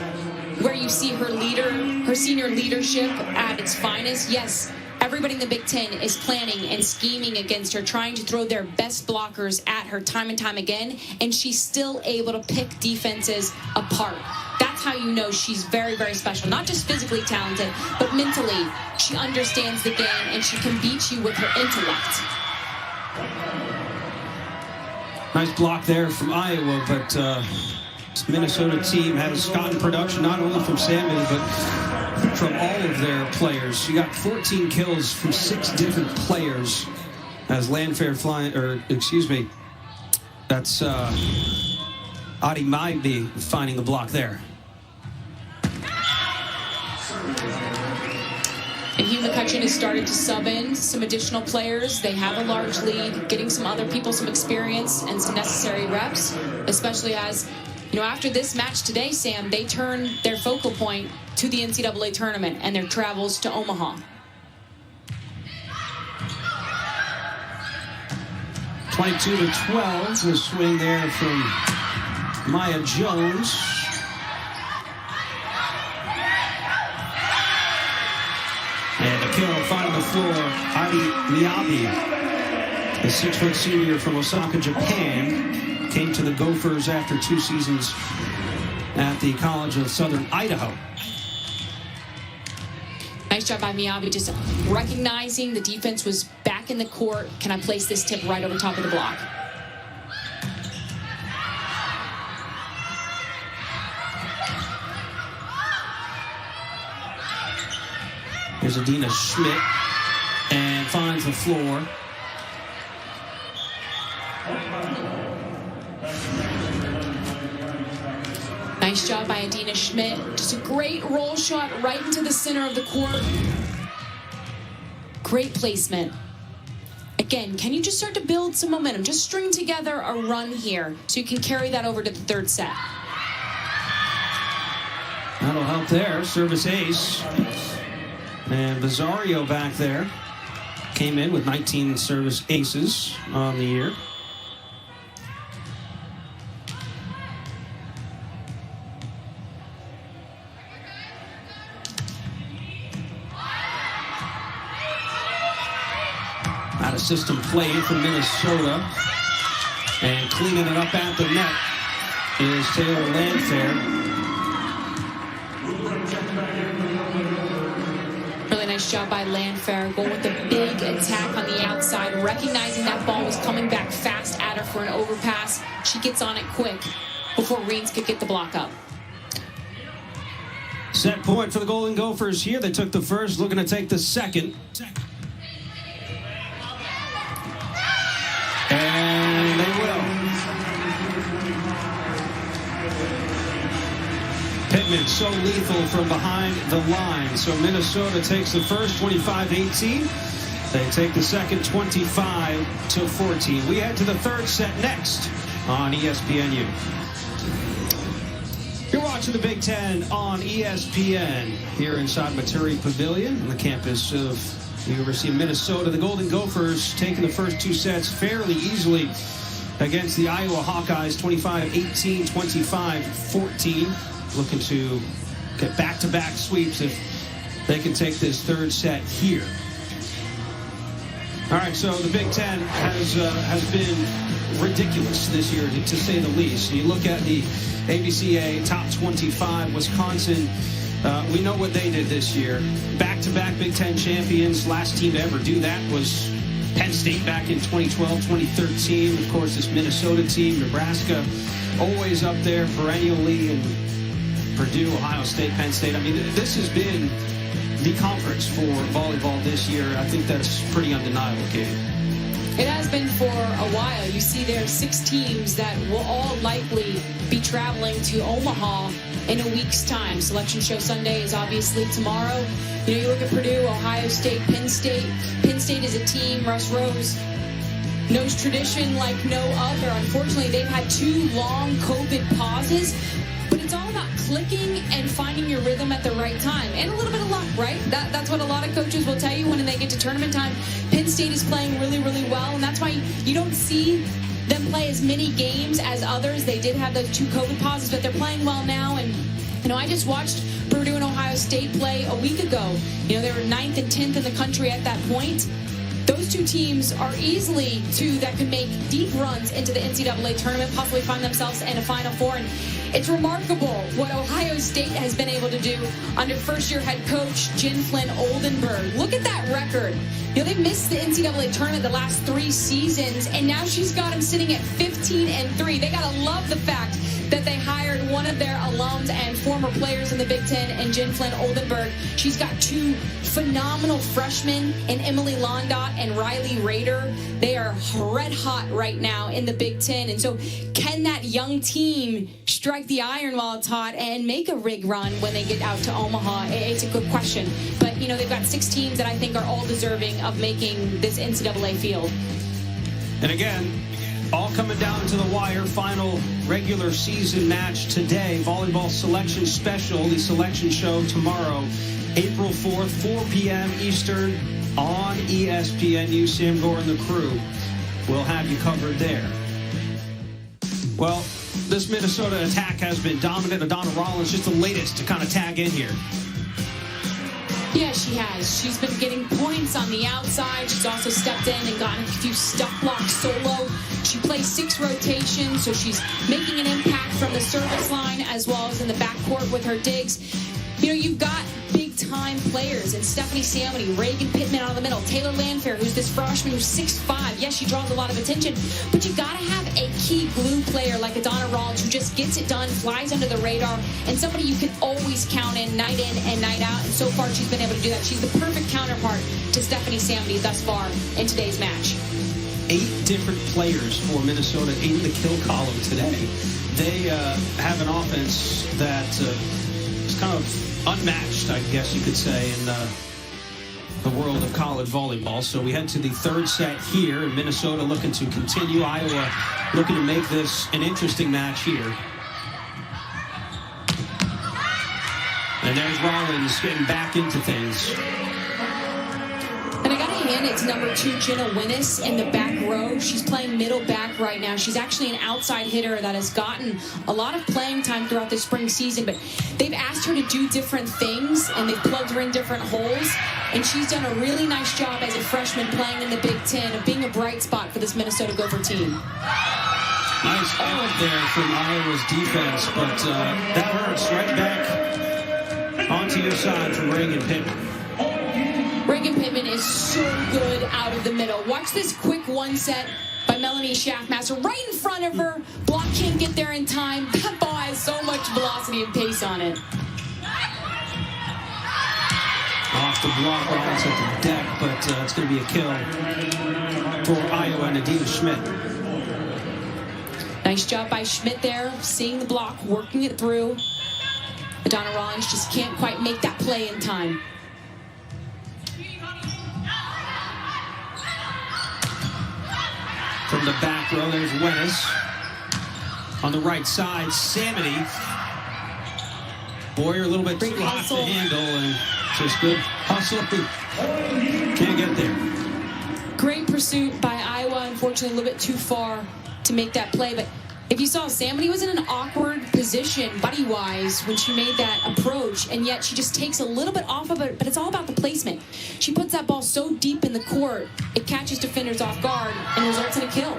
where you see her senior leadership at its finest. Yes, everybody in the Big Ten is planning and scheming against her, trying to throw their best blockers at her time and time again, and she's still able to pick defenses apart. That's how you know she's very, very special. Not just physically talented, but mentally. She understands the game, and she can beat you with her intellect. Nice block there from Iowa, but this Minnesota team has gotten production not only from Sammy, but from all of their players. She got 14 kills from 6 different players as Landfair that's Adi Maigbe finding the block there. And Hugh McCutcheon coaching has started to sub in some additional players. They have a large lead, getting some other people some experience and some necessary reps, especially as, after this match today, Sam, they turn their focal point to the NCAA tournament and their travels to Omaha. 22-12, the swing there from Maya Jones. And the kill finding the floor, Heidi Miyabi, the 6-foot senior from Osaka, Japan, came to the Gophers after 2 seasons at the College of Southern Idaho. Nice job by Miyabi, just recognizing the defense was back in the court. Can I place this tip right over top of the block? Here's Adina Schmidt and finds the floor. Nice job by Adina Schmidt. Just a great roll shot right into the center of the court. Great placement. Again, can you just start to build some momentum? Just string together a run here so you can carry that over to the third set. That'll help there. Service ace. And Bizarrio back there came in with 19 service aces on the year. Out of system play from Minnesota. And cleaning it up at the net is Taylor Landfair. Really nice job by Landfair, going with a big attack on the outside, recognizing that ball was coming back fast at her for an overpass. She gets on it quick before Reens could get the block up. Set point for the Golden Gophers here. They took the first, looking to take the second. And they will. Pittman so lethal from behind the line. So Minnesota takes the first 25-18. They take the second 25-14. We head to the third set next on ESPNU. You're watching the Big Ten on ESPN here inside Maturi Pavilion on the campus of the University of Minnesota. The Golden Gophers taking the first 2 sets fairly easily against the Iowa Hawkeyes, 25-18, 25-14. Looking to get back-to-back sweeps if they can take this third set here. All right, so the Big Ten has been ridiculous this year, to say the least. You look at the ABCA top 25, Wisconsin. We know what they did this year. Back-to-back Big Ten champions. Last team to ever do that was Penn State back in 2012, 2013. Of course, this Minnesota team, Nebraska, always up there perennially, and Purdue, Ohio State, Penn State. I mean, this has been the conference for volleyball this year. I think that's pretty undeniable, Katie. It has been for a while. You see there are 6 teams that will all likely be traveling to Omaha in a week's time. Selection Show Sunday is obviously tomorrow. You look at Purdue, Ohio State, Penn State. Penn State is a team, Russ Rose knows tradition like no other. Unfortunately, they've had 2 long COVID pauses. But it's all about clicking and finding your rhythm at the right time. And a little bit of luck, right? That's what a lot of coaches will tell you when they get to tournament time. Penn State is playing really, really well. And that's why you don't see them play as many games as others. They did have those 2 COVID pauses, but they're playing well now. And, I just watched Purdue and Ohio State play a week ago. They were 9th and 10th in the country at that point. Those 2 teams are easily 2 that could make deep runs into the NCAA tournament, possibly find themselves in a Final Four. And it's remarkable what Ohio State has been able to do under first-year head coach Jen Flynn Oldenburg. Look at that record. They missed the NCAA tournament the last 3 seasons, and now she's got them sitting at 15-3. They got to love the fact that they hired one of their alums and former players in the Big Ten, and Jen Flynn Oldenburg. She's got two phenomenal freshmen in Emily Londot and Riley Rader. They are red hot right now in the Big Ten. And so can that young team strike the iron while it's hot and make a rig run when they get out to Omaha? It's a good question. But, you know, they've got 6 teams that I think are all deserving of making this NCAA field. And again, all coming down to the wire. Final regular season match today. Volleyball selection special, the selection show tomorrow, April 4th, 4 p.m. Eastern on ESPNU. Sam Gore and the crew will have you covered there. Well, this Minnesota attack has been dominant. Adana Rollins just the latest to kind of tag in here. Yeah, she has. She's been getting points on the outside. She's also stepped in and gotten a few stuff blocks solo. She plays 6 rotations, so she's making an impact from the service line as well as in the backcourt with her digs. You know, you've got big-time players in Stephanie Samity, Reagan Pittman out of the middle, Taylor Landfair, who's this freshman who's 6'5". Yes, she draws a lot of attention, but you got to have a key glue player like Adana Rollins who just gets it done, flies under the radar, and somebody you can always count in and night out. And so far, she's been able to do that. She's the perfect counterpart to Stephanie Samity thus far in today's match. 8 different players for Minnesota in the kill column today. They have an offense that is kind of unmatched, I guess you could say, in the world of college volleyball. So we head to the 3rd set here, and Minnesota looking to continue. Iowa looking to make this an interesting match here. And there's Rollins getting back into things. And I got to hand it to number 2, Jenna Winnis in the back row. She's playing middle back right now. She's actually an outside hitter that has gotten a lot of playing time throughout the spring season, but they've asked her to do different things, and they've plugged her in different holes, and she's done a really nice job as a freshman playing in the Big Ten of being a bright spot for this Minnesota Gopher team. Nice out there from Iowa's defense, but that hurts right back onto your side from Reagan Pittman. Reagan Pittman is so good out of the middle. Watch this quick one set by Melanie Schaffmaster right in front of her. Block can't get there in time. That ball has so much velocity and pace on it. Off the block, Rollins at the deck, but it's going to be a kill for Iowa and Adina Schmidt. Nice job by Schmidt there, seeing the block, working it through. Adana Rollins just can't quite make that play in time. From the back row, there's Winnis. On the right side, Samity. Boyer a little bit too hot to handle, and just good hustle. Can't get there. Great pursuit by Iowa. Unfortunately, a little bit too far to make that play. But if you saw, Samity was in an awkward position, buddy-wise, when she made that approach, and yet she just takes a little bit off of it, but it's all about the placement. She puts that ball so deep in the court, it catches defenders off guard and results in a kill.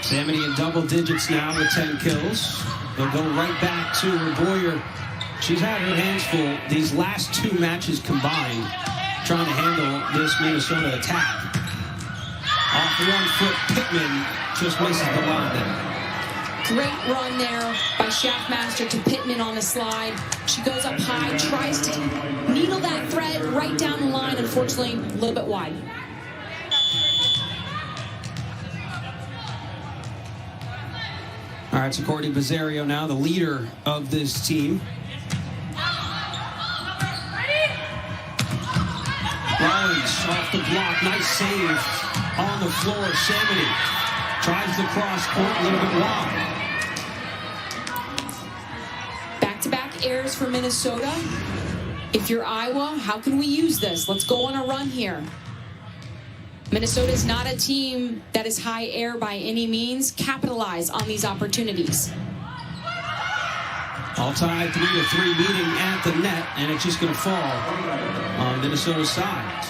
Samity in double digits now with 10 kills. They'll go right back to Boyer. She's had her hands full these last 2 matches combined, trying to handle this Minnesota attack. Off 1 foot, Pittman just misses the line there. Great run there by Schaffmaster to Pittman on the slide. She goes up high, tries to needle that thread right down the line. Unfortunately, a little bit wide. All right, so Courtney Bizzario now, the leader of this team. Rollins off the block, nice save on the floor. Samity tries the cross court a little bit wide. Back-to-back errors for Minnesota. If you're Iowa, how can we use this? Let's go on a run here. Minnesota is not a team that is high air by any means. Capitalize on these opportunities. All tied 3-3 meeting at the net, and it's just going to fall on Minnesota's side.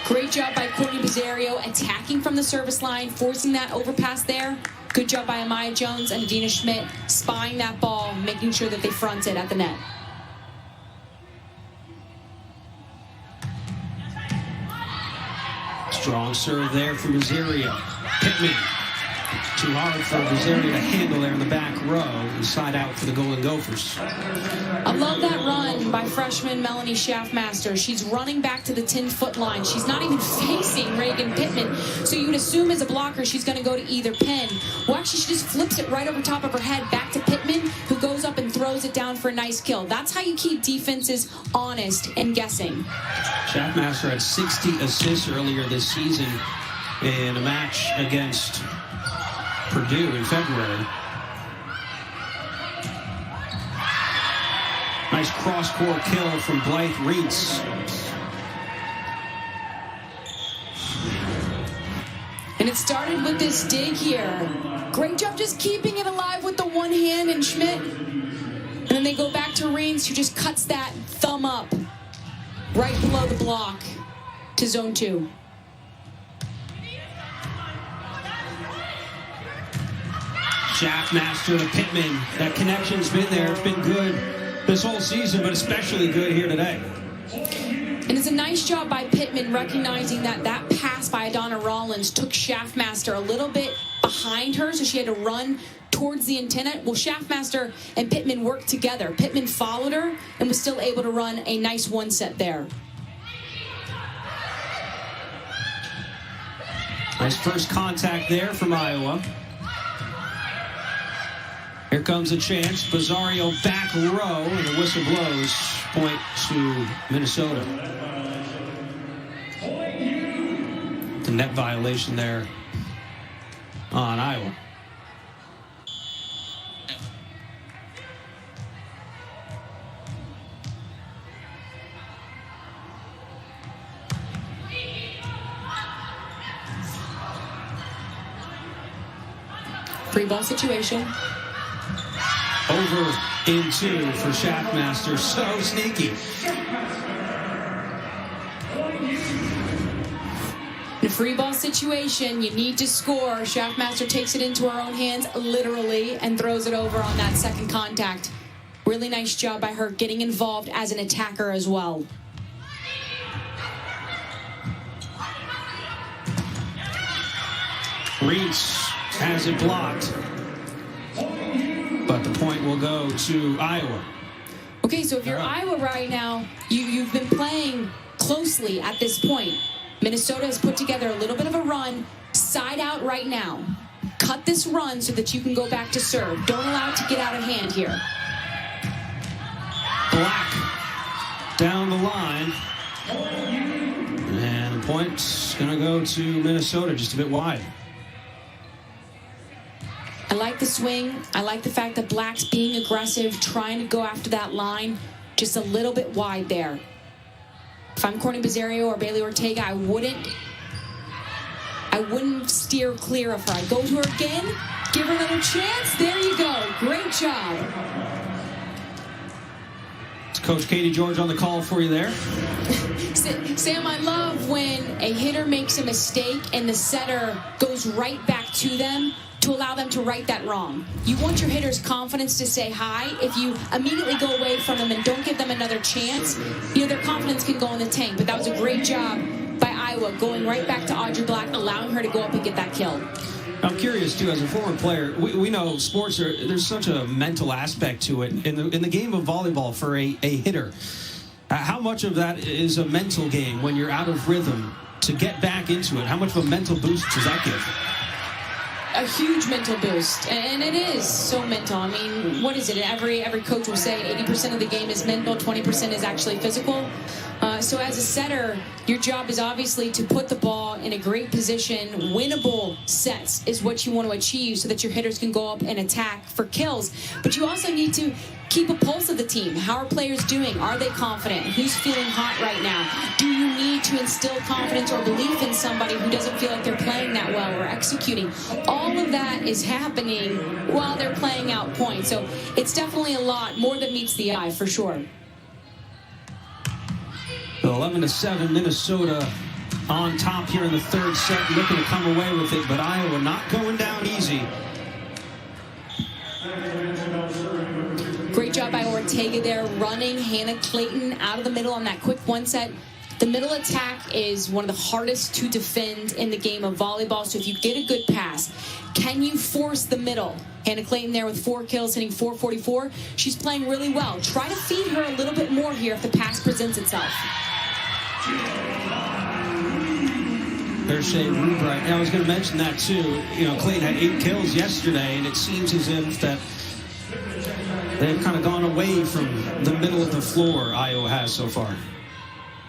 Great job by Courtney Bizzario attacking from the service line, forcing that overpass there. Good job by Amaya Jones and Adina Schmidt spying that ball, making sure that they front it at the net. Strong serve there from Bizzario. Pittman Too hard for Rosario to handle there in the back row. And side out for the Golden Gophers. I love that run by freshman Melanie Schaffmaster. She's running back to the 10-foot line. She's not even facing Reagan Pittman. So you would assume as a blocker she's going to go to either pin. Well, actually, she just flips it right over top of her head back to Pittman, who goes up and throws it down for a nice kill. That's how you keep defenses honest and guessing. Schaffmaster had 60 assists earlier this season in a match against Purdue in February. Nice cross-court kill from Blythe Reitz. And it started with this dig here. Great job just keeping it alive with the one hand and Schmidt. And then they go back to Reitz, who just cuts that thumb up right below the block to zone 2. Schaffmaster to Pittman. That connection's been there. It's been good this whole season, but especially good here today. And it's a nice job by Pittman recognizing that that pass by Adana Rollins took Schaffmaster a little bit behind her, so she had to run towards the antenna. Well, Schaffmaster and Pittman worked together. Pittman followed her and was still able to run a nice one set there. Nice first contact there from Iowa. Here comes a chance. Bizarrio back row, and the whistle blows. Point to Minnesota. The net violation there on Iowa. Free ball situation. Over in 2 for Schaffmaster. So sneaky. In a free ball situation, you need to score. Schaffmaster takes it into her own hands, literally, and throws it over on that second contact. Really nice job by her getting involved as an attacker as well. Reitz has it blocked. But the point will go to Iowa. Okay, so if you're Iowa right now, you've been playing closely at this point. Minnesota has put together a little bit of a run, side out right now. Cut this run so that you can go back to serve. Don't allow it to get out of hand here. Black down the line. And the point's going to go to Minnesota, just a bit wide. I like the swing. I like the fact that Black's being aggressive, trying to go after that line, just a little bit wide there. If I'm Courtney Bizarrio or Bailey Ortega, I wouldn't steer clear of her. I'd go to her again, give her another chance. There you go. Great job. It's Coach Katie George on the call for you there. Sam, I love when a hitter makes a mistake and the setter goes right back to them to allow them to right that wrong. You want your hitter's confidence to say hi. If you immediately go away from them and don't give them another chance, their confidence can go in the tank. But that was a great job by Iowa, going right back to Audrey Black, allowing her to go up and get that kill. I'm curious, too, as a former player, we know sports there's such a mental aspect to it. In the game of volleyball for a hitter, how much of that is a mental game when you're out of rhythm to get back into it? How much of a mental boost does that give? A huge mental boost, and it is so mental. I mean, what is it? Every coach will say 80% of the game is mental, 20% is actually physical. So as a setter, your job is obviously to put the ball in a great position. Winnable sets is what you want to achieve so that your hitters can go up and attack for kills. But you also need to keep a pulse of the team. How are players doing? Are they confident? Who's feeling hot right now? Do you need to instill confidence or belief in somebody who doesn't feel like they're playing that well or executing? All of that is happening while they're playing out points. So it's definitely a lot more than meets the eye, for sure. 11-7, Minnesota on top here in the third set, looking to come away with it, but Iowa not going down easy. Great job by Ortega there, running Hannah Clayton out of the middle on that quick one set. The middle attack is one of the hardest to defend in the game of volleyball. So if you get a good pass, can you force the middle? Hannah Clayton there with 4 kills, hitting .444. She's playing really well. Try to feed her a little bit more here if the pass presents itself. There's Shea Rubright. I was going to mention that too. You know, Clayton had 8 kills yesterday, and it seems as if that they've kind of gone away from the middle of the floor, Iowa has so far.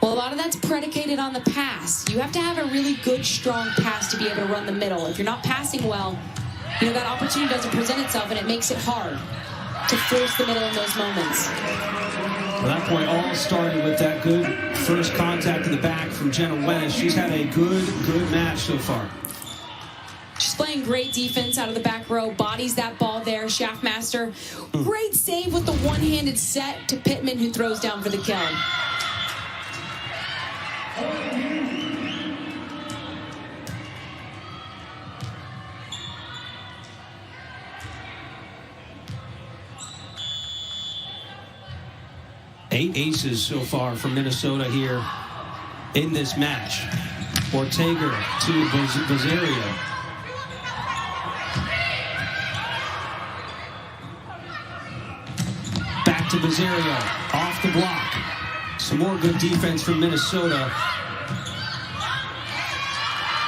Well, a lot of that's predicated on the pass. You have to have a really good, strong pass to be able to run the middle. If you're not passing well, you know, that opportunity doesn't present itself, and it makes it hard to force the middle in those moments. At that point, all started with that good first contact in the back from Jenna Wennis. She's had a good match so far. She's playing great defense out of the back row, bodies that ball there. Schaffmaster, great save with the one-handed set to Pittman, who throws down for the kill. Eight aces so far from Minnesota here in this match. Ortega to Bazario. Back to Bazario, off the block. Some more good defense from Minnesota.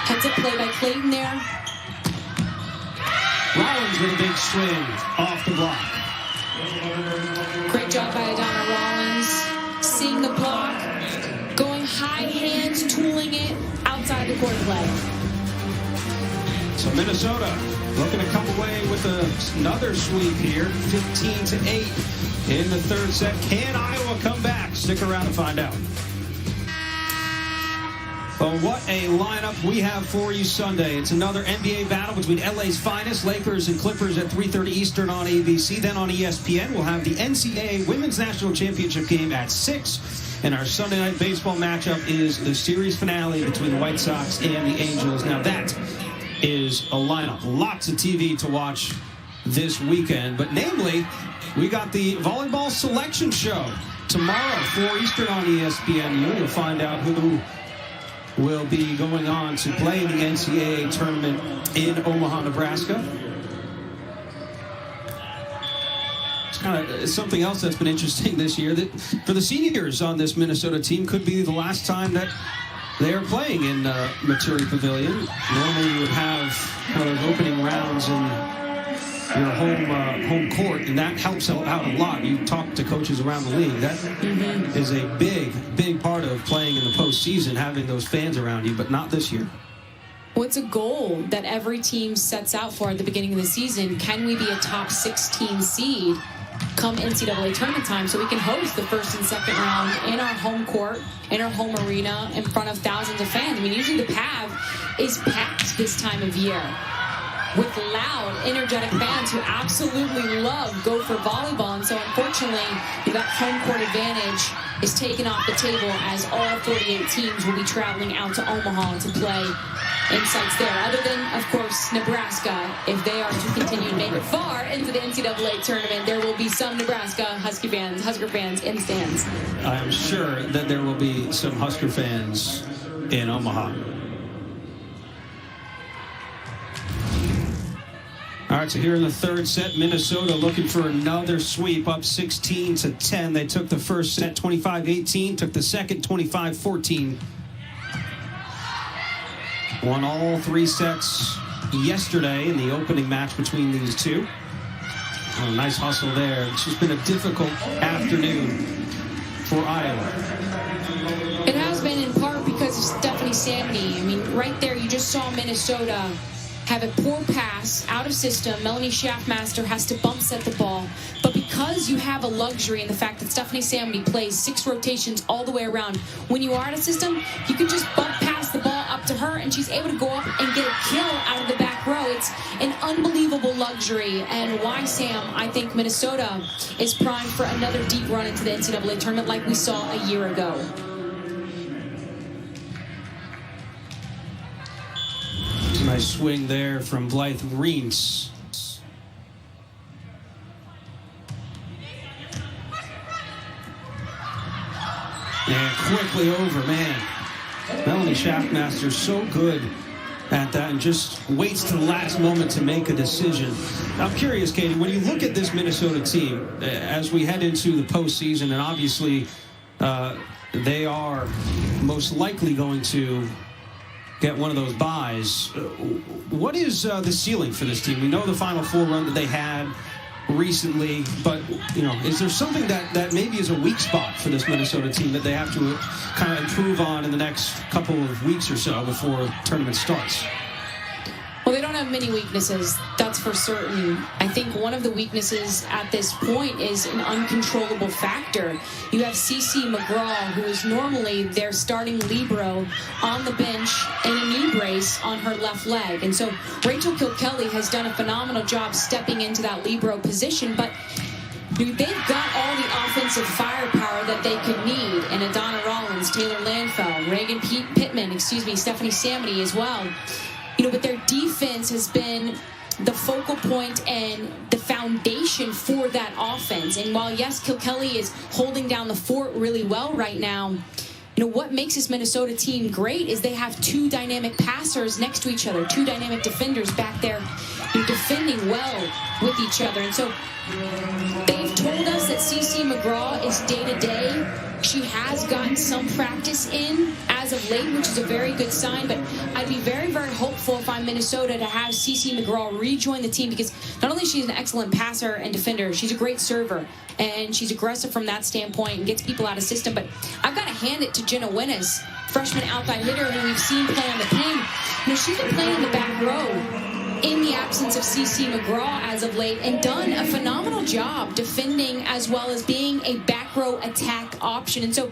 Heads up play by Clayton there. Rollins with a big swing, off the block. Great job by Adana Rollins. Seeing the block, going high hands, tooling it outside the court play. So Minnesota looking to come away with another sweep here, 15-8 in the third set. Can Iowa come back? Stick around to find out. Well, what a lineup we have for you Sunday. It's another NBA battle between LA's finest, Lakers and Clippers at 3:30 Eastern on ABC. Then on ESPN, we'll have the NCAA Women's National Championship game at 6. And our Sunday night baseball matchup is the series finale between the White Sox and the Angels. Now that is a lineup. Lots of TV to watch this weekend. But namely, we got the volleyball selection show tomorrow, 4 Eastern on ESPN. You'll find out who will be going on to play in the NCAA tournament in Omaha, Nebraska. It's kind of something else that's been interesting this year, that for the seniors on this Minnesota team, could be the last time that they are playing in Maturi Pavilion. Normally you would have kind of those opening rounds in your home court, and that helps out a lot. You talk to coaches around the league. That is a big part of playing in the postseason, having those fans around you, but not this year. What's a goal that every team sets out for at the beginning of the season? Can we be a top 16 seed come NCAA tournament time so we can host the first and second round in our home court, in our home arena, in front of thousands of fans? I mean, usually the PAV is packed this time of year with loud, energetic fans who absolutely love Gopher volleyball. And so, unfortunately, that home court advantage is taken off the table as all 48 teams will be traveling out to Omaha to play in sites there. Other than, of course, Nebraska. If they are to continue to make it far into the NCAA tournament, there will be some Nebraska Husker fans in the stands. I'm sure that there will be some Husker fans in Omaha. All right, so here in the third set, Minnesota looking for another sweep, up 16-10. They took the first set 25-18, took the second 25-14. Won all 3 sets yesterday in the opening match between these two. Oh, nice hustle there. It's just been a difficult afternoon for Iowa. It has been in part because of Stephanie Samney. I mean, right there, you just saw Minnesota have a poor pass out of system. Melanie Schaffmaster has to bump set the ball. But because you have a luxury in the fact that Stephanie Samney plays 6 rotations all the way around, when you are out of system, you can just bump past the ball up to her, and she's able to go up and get a kill out of the back row. It's an unbelievable luxury. And why, Sam, I think Minnesota is primed for another deep run into the NCAA tournament like we saw a year ago. Nice swing there from Blythe Reentz. And quickly over, man. Melanie Schaffmaster so good at that and just waits to the last moment to make a decision. I'm curious, Katie, when you look at this Minnesota team, as we head into the postseason, and obviously they are most likely going to get one of those byes, what is the ceiling for this team? We know the Final Four run that they had recently, but is there something that maybe is a weak spot for this Minnesota team that they have to kind of improve on in the next couple of weeks or so before the tournament starts? Well, they don't have many weaknesses, that's for certain. I think one of the weaknesses at this point is an uncontrollable factor. You have CeCe McGraw, who is normally their starting libero, on the bench in a knee brace on her left leg. And so Rachel Kilkelly has done a phenomenal job stepping into that libero position, but they've got all the offensive firepower that they could need. And Adana Rollins, Taylor Landfell, Reagan Pittman, Stephanie Samity as well. But their defense has been the focal point and the foundation for that offense. And while, yes, Kilkelly is holding down the fort really well right now, what makes this Minnesota team great is they have two dynamic passers next to each other, two dynamic defenders back there defending well with each other. And so they've told us that CeCe McGraw is day-to-day. She has gotten some practice in as of late, which is a very good sign, but I'd be very, very hopeful if I'm Minnesota to have CeCe McGraw rejoin the team, because not only is she an excellent passer and defender, she's a great server, and she's aggressive from that standpoint and gets people out of system. But I've got to hand it to Jenna Winnes, freshman outside hitter who we've seen play on the paint. She's been playing in the back row in the absence of CeCe McGraw as of late, and done a phenomenal job defending as well as being a back row attack option. And so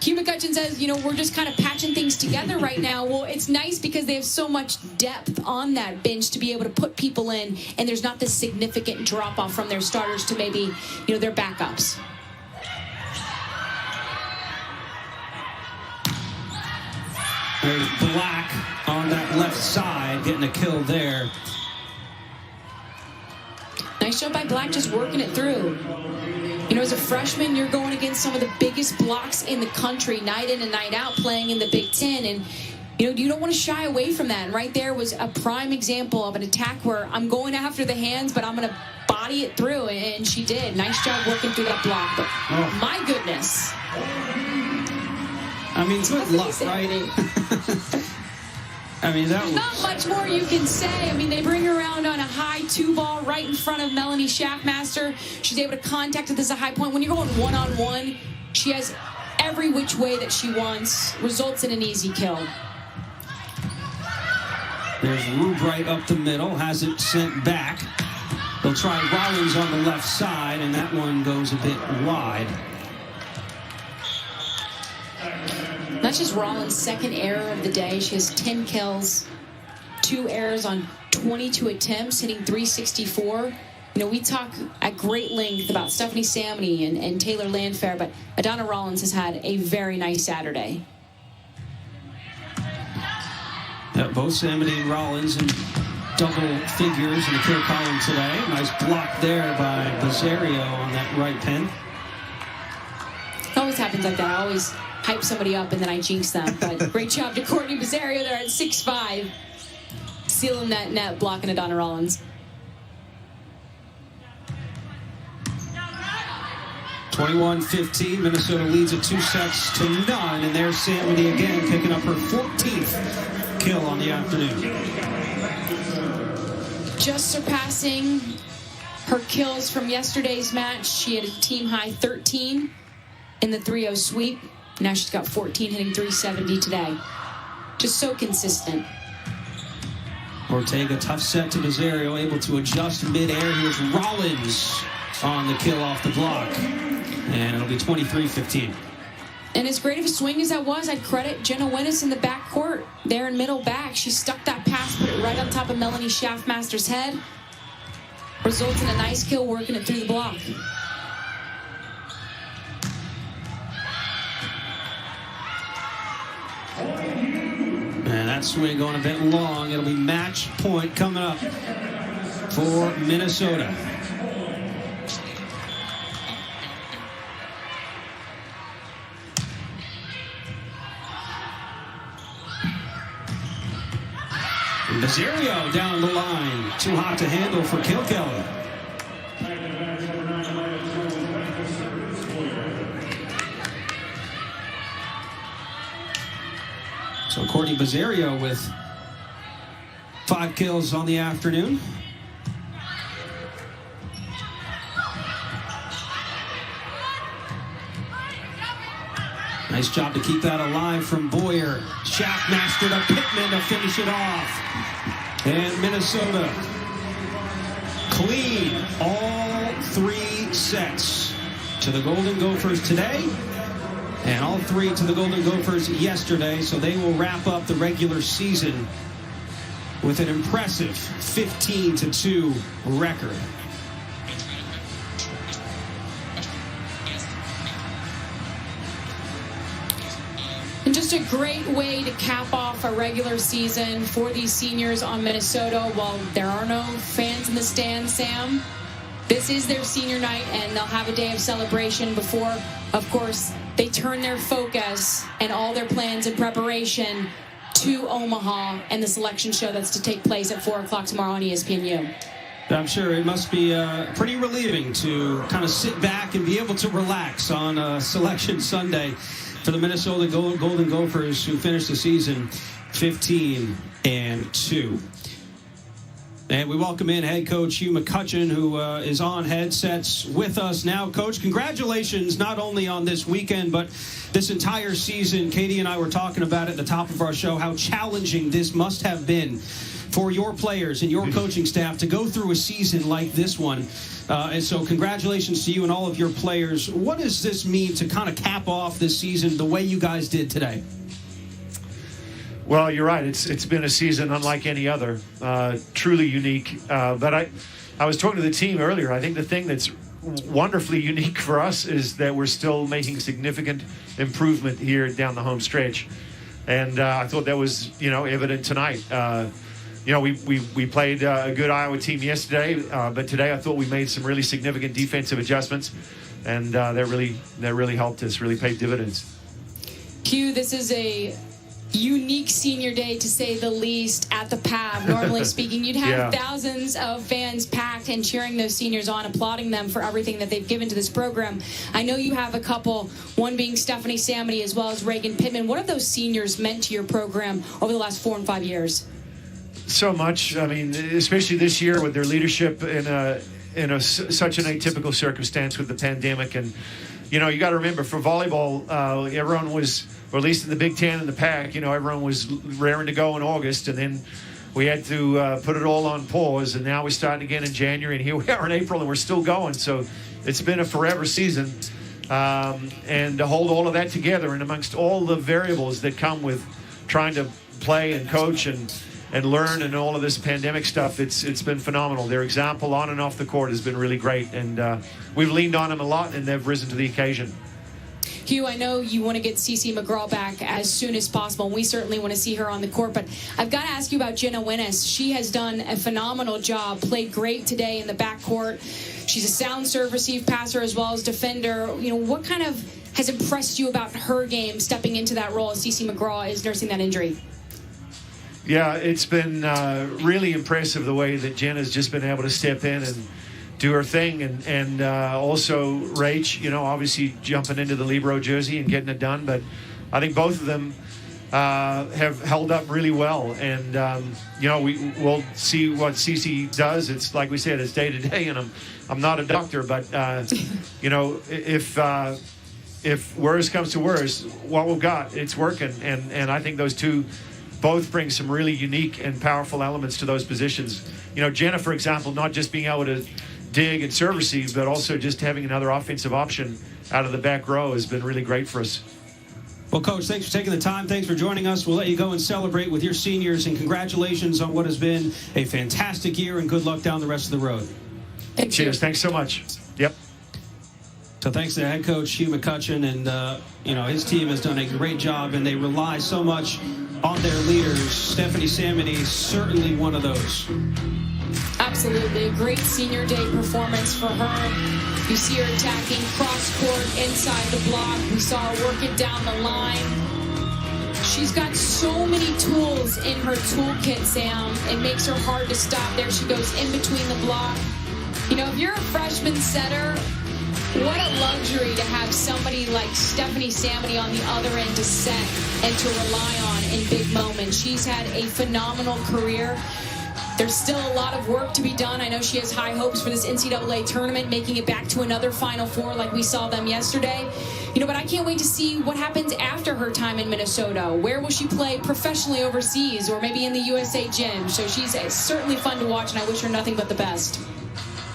Hugh McCutcheon says, we're just kind of patching things together right now. Well, it's nice because they have so much depth on that bench to be able to put people in, and there's not this significant drop off from their starters to maybe, their backups. There's Black on that left side, getting a kill there. Nice job by Black, just working it through. As a freshman, you're going against some of the biggest blocks in the country, night in and night out, playing in the Big Ten. And, you don't want to shy away from that. And right there was a prime example of an attack where I'm going after the hands, but I'm going to body it through. And she did. Nice job working through that block. But my goodness. I mean, good luck, right? That was... Not much more you can say. They bring her around on a high two-ball right in front of Melanie Schaffmaster. She's able to contact it as a high point. When you're going one-on-one, she has every which way that she wants. Results in an easy kill. There's Rubright up the middle, has it sent back. They'll try Rollins on the left side, and that one goes a bit wide. That's just Rollins' second error of the day. She has 10 kills, 2 errors on 22 attempts, hitting .364. We talk at great length about Stephanie Samity and Taylor Landfair, but Adana Rollins has had a very nice Saturday. Both Samity and Rollins in double figures in the kill column today. Nice block there by Bizzario on that right pin. It always happens like that. I always hype somebody up and then I jinx them. But great job to Courtney Bizzario there at 6'5", sealing that net, blocking Adana Rollins. 21-15, Minnesota leads at 2-0, and there's Samity again picking up her 14th kill on the afternoon. Just surpassing her kills from yesterday's match. She had a team high 13 in the 3-0 sweep. Now she's got 14, hitting .370 today. Just so consistent. Ortega, tough set to Bizzario, able to adjust midair. Here's Rollins on the kill off the block. And it'll be 23-15. And as great of a swing as that was, I'd credit Jenna Winnes in the backcourt. There in middle back. She stuck that pass, put it right on top of Melanie Schaffmaster's head. Results in a nice kill, working it through the block. And that swing going a bit long. It'll be match point coming up for Minnesota. Bazerio down the line. Too hot to handle for Kilkelly. So Courtney Bazerio with 5 kills on the afternoon. Nice job to keep that alive from Boyer. Shaftmaster to Pittman to finish it off. And Minnesota clean all 3 sets to the Golden Gophers today, and all 3 to the Golden Gophers yesterday. So they will wrap up the regular season with an impressive 15-2 record. And just a great way to cap off a regular season for these seniors on Minnesota. While there are no fans in the stands, Sam, this is their senior night, and they'll have a day of celebration before, of course, they turn their focus and all their plans and preparation to Omaha and the selection show that's to take place at 4 o'clock tomorrow on ESPNU. I'm sure it must be pretty relieving to kind of sit back and be able to relax on Selection Sunday for the Minnesota Golden Gophers, who finished the season 15-2. And we welcome in head coach Hugh McCutcheon, who is on headsets with us now. Coach, congratulations not only on this weekend, but this entire season. Katie and I were talking about at the top of our show how challenging this must have been for your players and your coaching staff to go through a season like this one. And so congratulations to you and all of your players. What does this mean to kind of cap off this season the way you guys did today? Well, you're right. It's been a season unlike any other, truly unique. But I was talking to the team earlier. I think the thing that's wonderfully unique for us is that we're still making significant improvement here down the home stretch. And I thought that was, evident tonight. We played a good Iowa team yesterday, but today I thought we made some really significant defensive adjustments, and that really helped us, really paid dividends. Hugh, this is a unique senior day, to say the least, at the PAV. Normally speaking, you'd have thousands of fans packed and cheering those seniors on, applauding them for everything that they've given to this program. I know you have a couple, one being Stephanie Samity as well as Reagan Pittman. What have those seniors meant to your program over the last 4 and 5 years? So much. I mean, especially this year with their leadership in such an atypical circumstance with the pandemic. And you got to remember, for volleyball, everyone was, or at least in the Big Ten and the Pac, everyone was raring to go in August, and then we had to put it all on pause, and now we're starting again in January, and here we are in April, and we're still going. So it's been a forever season, and to hold all of that together, and amongst all the variables that come with trying to play and coach and learn and all of this pandemic stuff, it's been phenomenal. Their example on and off the court has been really great, and we've leaned on them a lot, and they've risen to the occasion. Hugh, I know you want to get Cece McGraw back as soon as possible, and we certainly want to see her on the court, but I've got to ask you about Jenna Winnes. She has done a phenomenal job, played great today in the backcourt. She's a sound serve receive passer as well as defender. What kind of has impressed you about her game stepping into that role as Cece McGraw is nursing that injury? Yeah, it's been really impressive the way that Jen has just been able to step in and do her thing, and also Rach, obviously jumping into the Libero jersey and getting it done. But I think both of them have held up really well, and we'll see what Cece does. It's like we said, it's day to day, and I'm not a doctor, but if worse comes to worse, what we've got, it's working, and I think those two both bring some really unique and powerful elements to those positions. Jenna, for example, not just being able to dig and serve receive, but also just having another offensive option out of the back row has been really great for us. Well, Coach, thanks for taking the time. Thanks for joining us. We'll let you go and celebrate with your seniors, and congratulations on what has been a fantastic year, and good luck down the rest of the road. Cheers. Thanks so much. Yep. So thanks to head coach Hugh McCutcheon, and his team has done a great job, and they rely so much on their leaders. Stephanie Samity, certainly one of those. Absolutely. A great senior day performance for her. You see her attacking cross-court inside the block. We saw her work it down the line. She's got so many tools in her toolkit, Sam. It makes her hard to stop. There she goes in between the block. You know, if you're a freshman setter, what a luxury to have somebody like Stephanie Samity on the other end to set and to rely on in big moments. She's had a phenomenal career. There's still a lot of work to be done. I know she has high hopes for this NCAA tournament, making it back to another Final Four like we saw them yesterday. You know, but I can't wait to see what happens after her time in Minnesota. Where will she play professionally overseas or maybe in the USA Gym? So she's certainly fun to watch, and I wish her nothing but the best.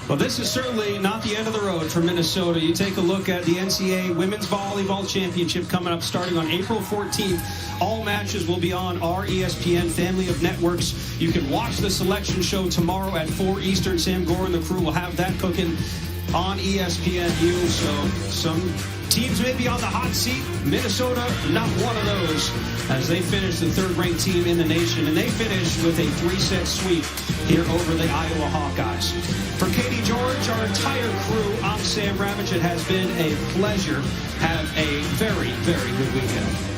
Well, this is certainly not the end of the road for Minnesota. You take a look at the NCAA Women's Volleyball Championship coming up starting on April 14th. All matches will be on our ESPN family of networks. You can watch the selection show tomorrow at 4 Eastern. Sam Gore and the crew will have that cooking on ESPNU. So some teams may be on the hot seat. Minnesota, not one of those, as they finish the third-ranked team in the nation. And they finish with a 3-set sweep here over the Iowa Hawkeyes. For Katie George, our entire crew, I'm Sam Ravitch. It has been a pleasure. Have a very, very good weekend.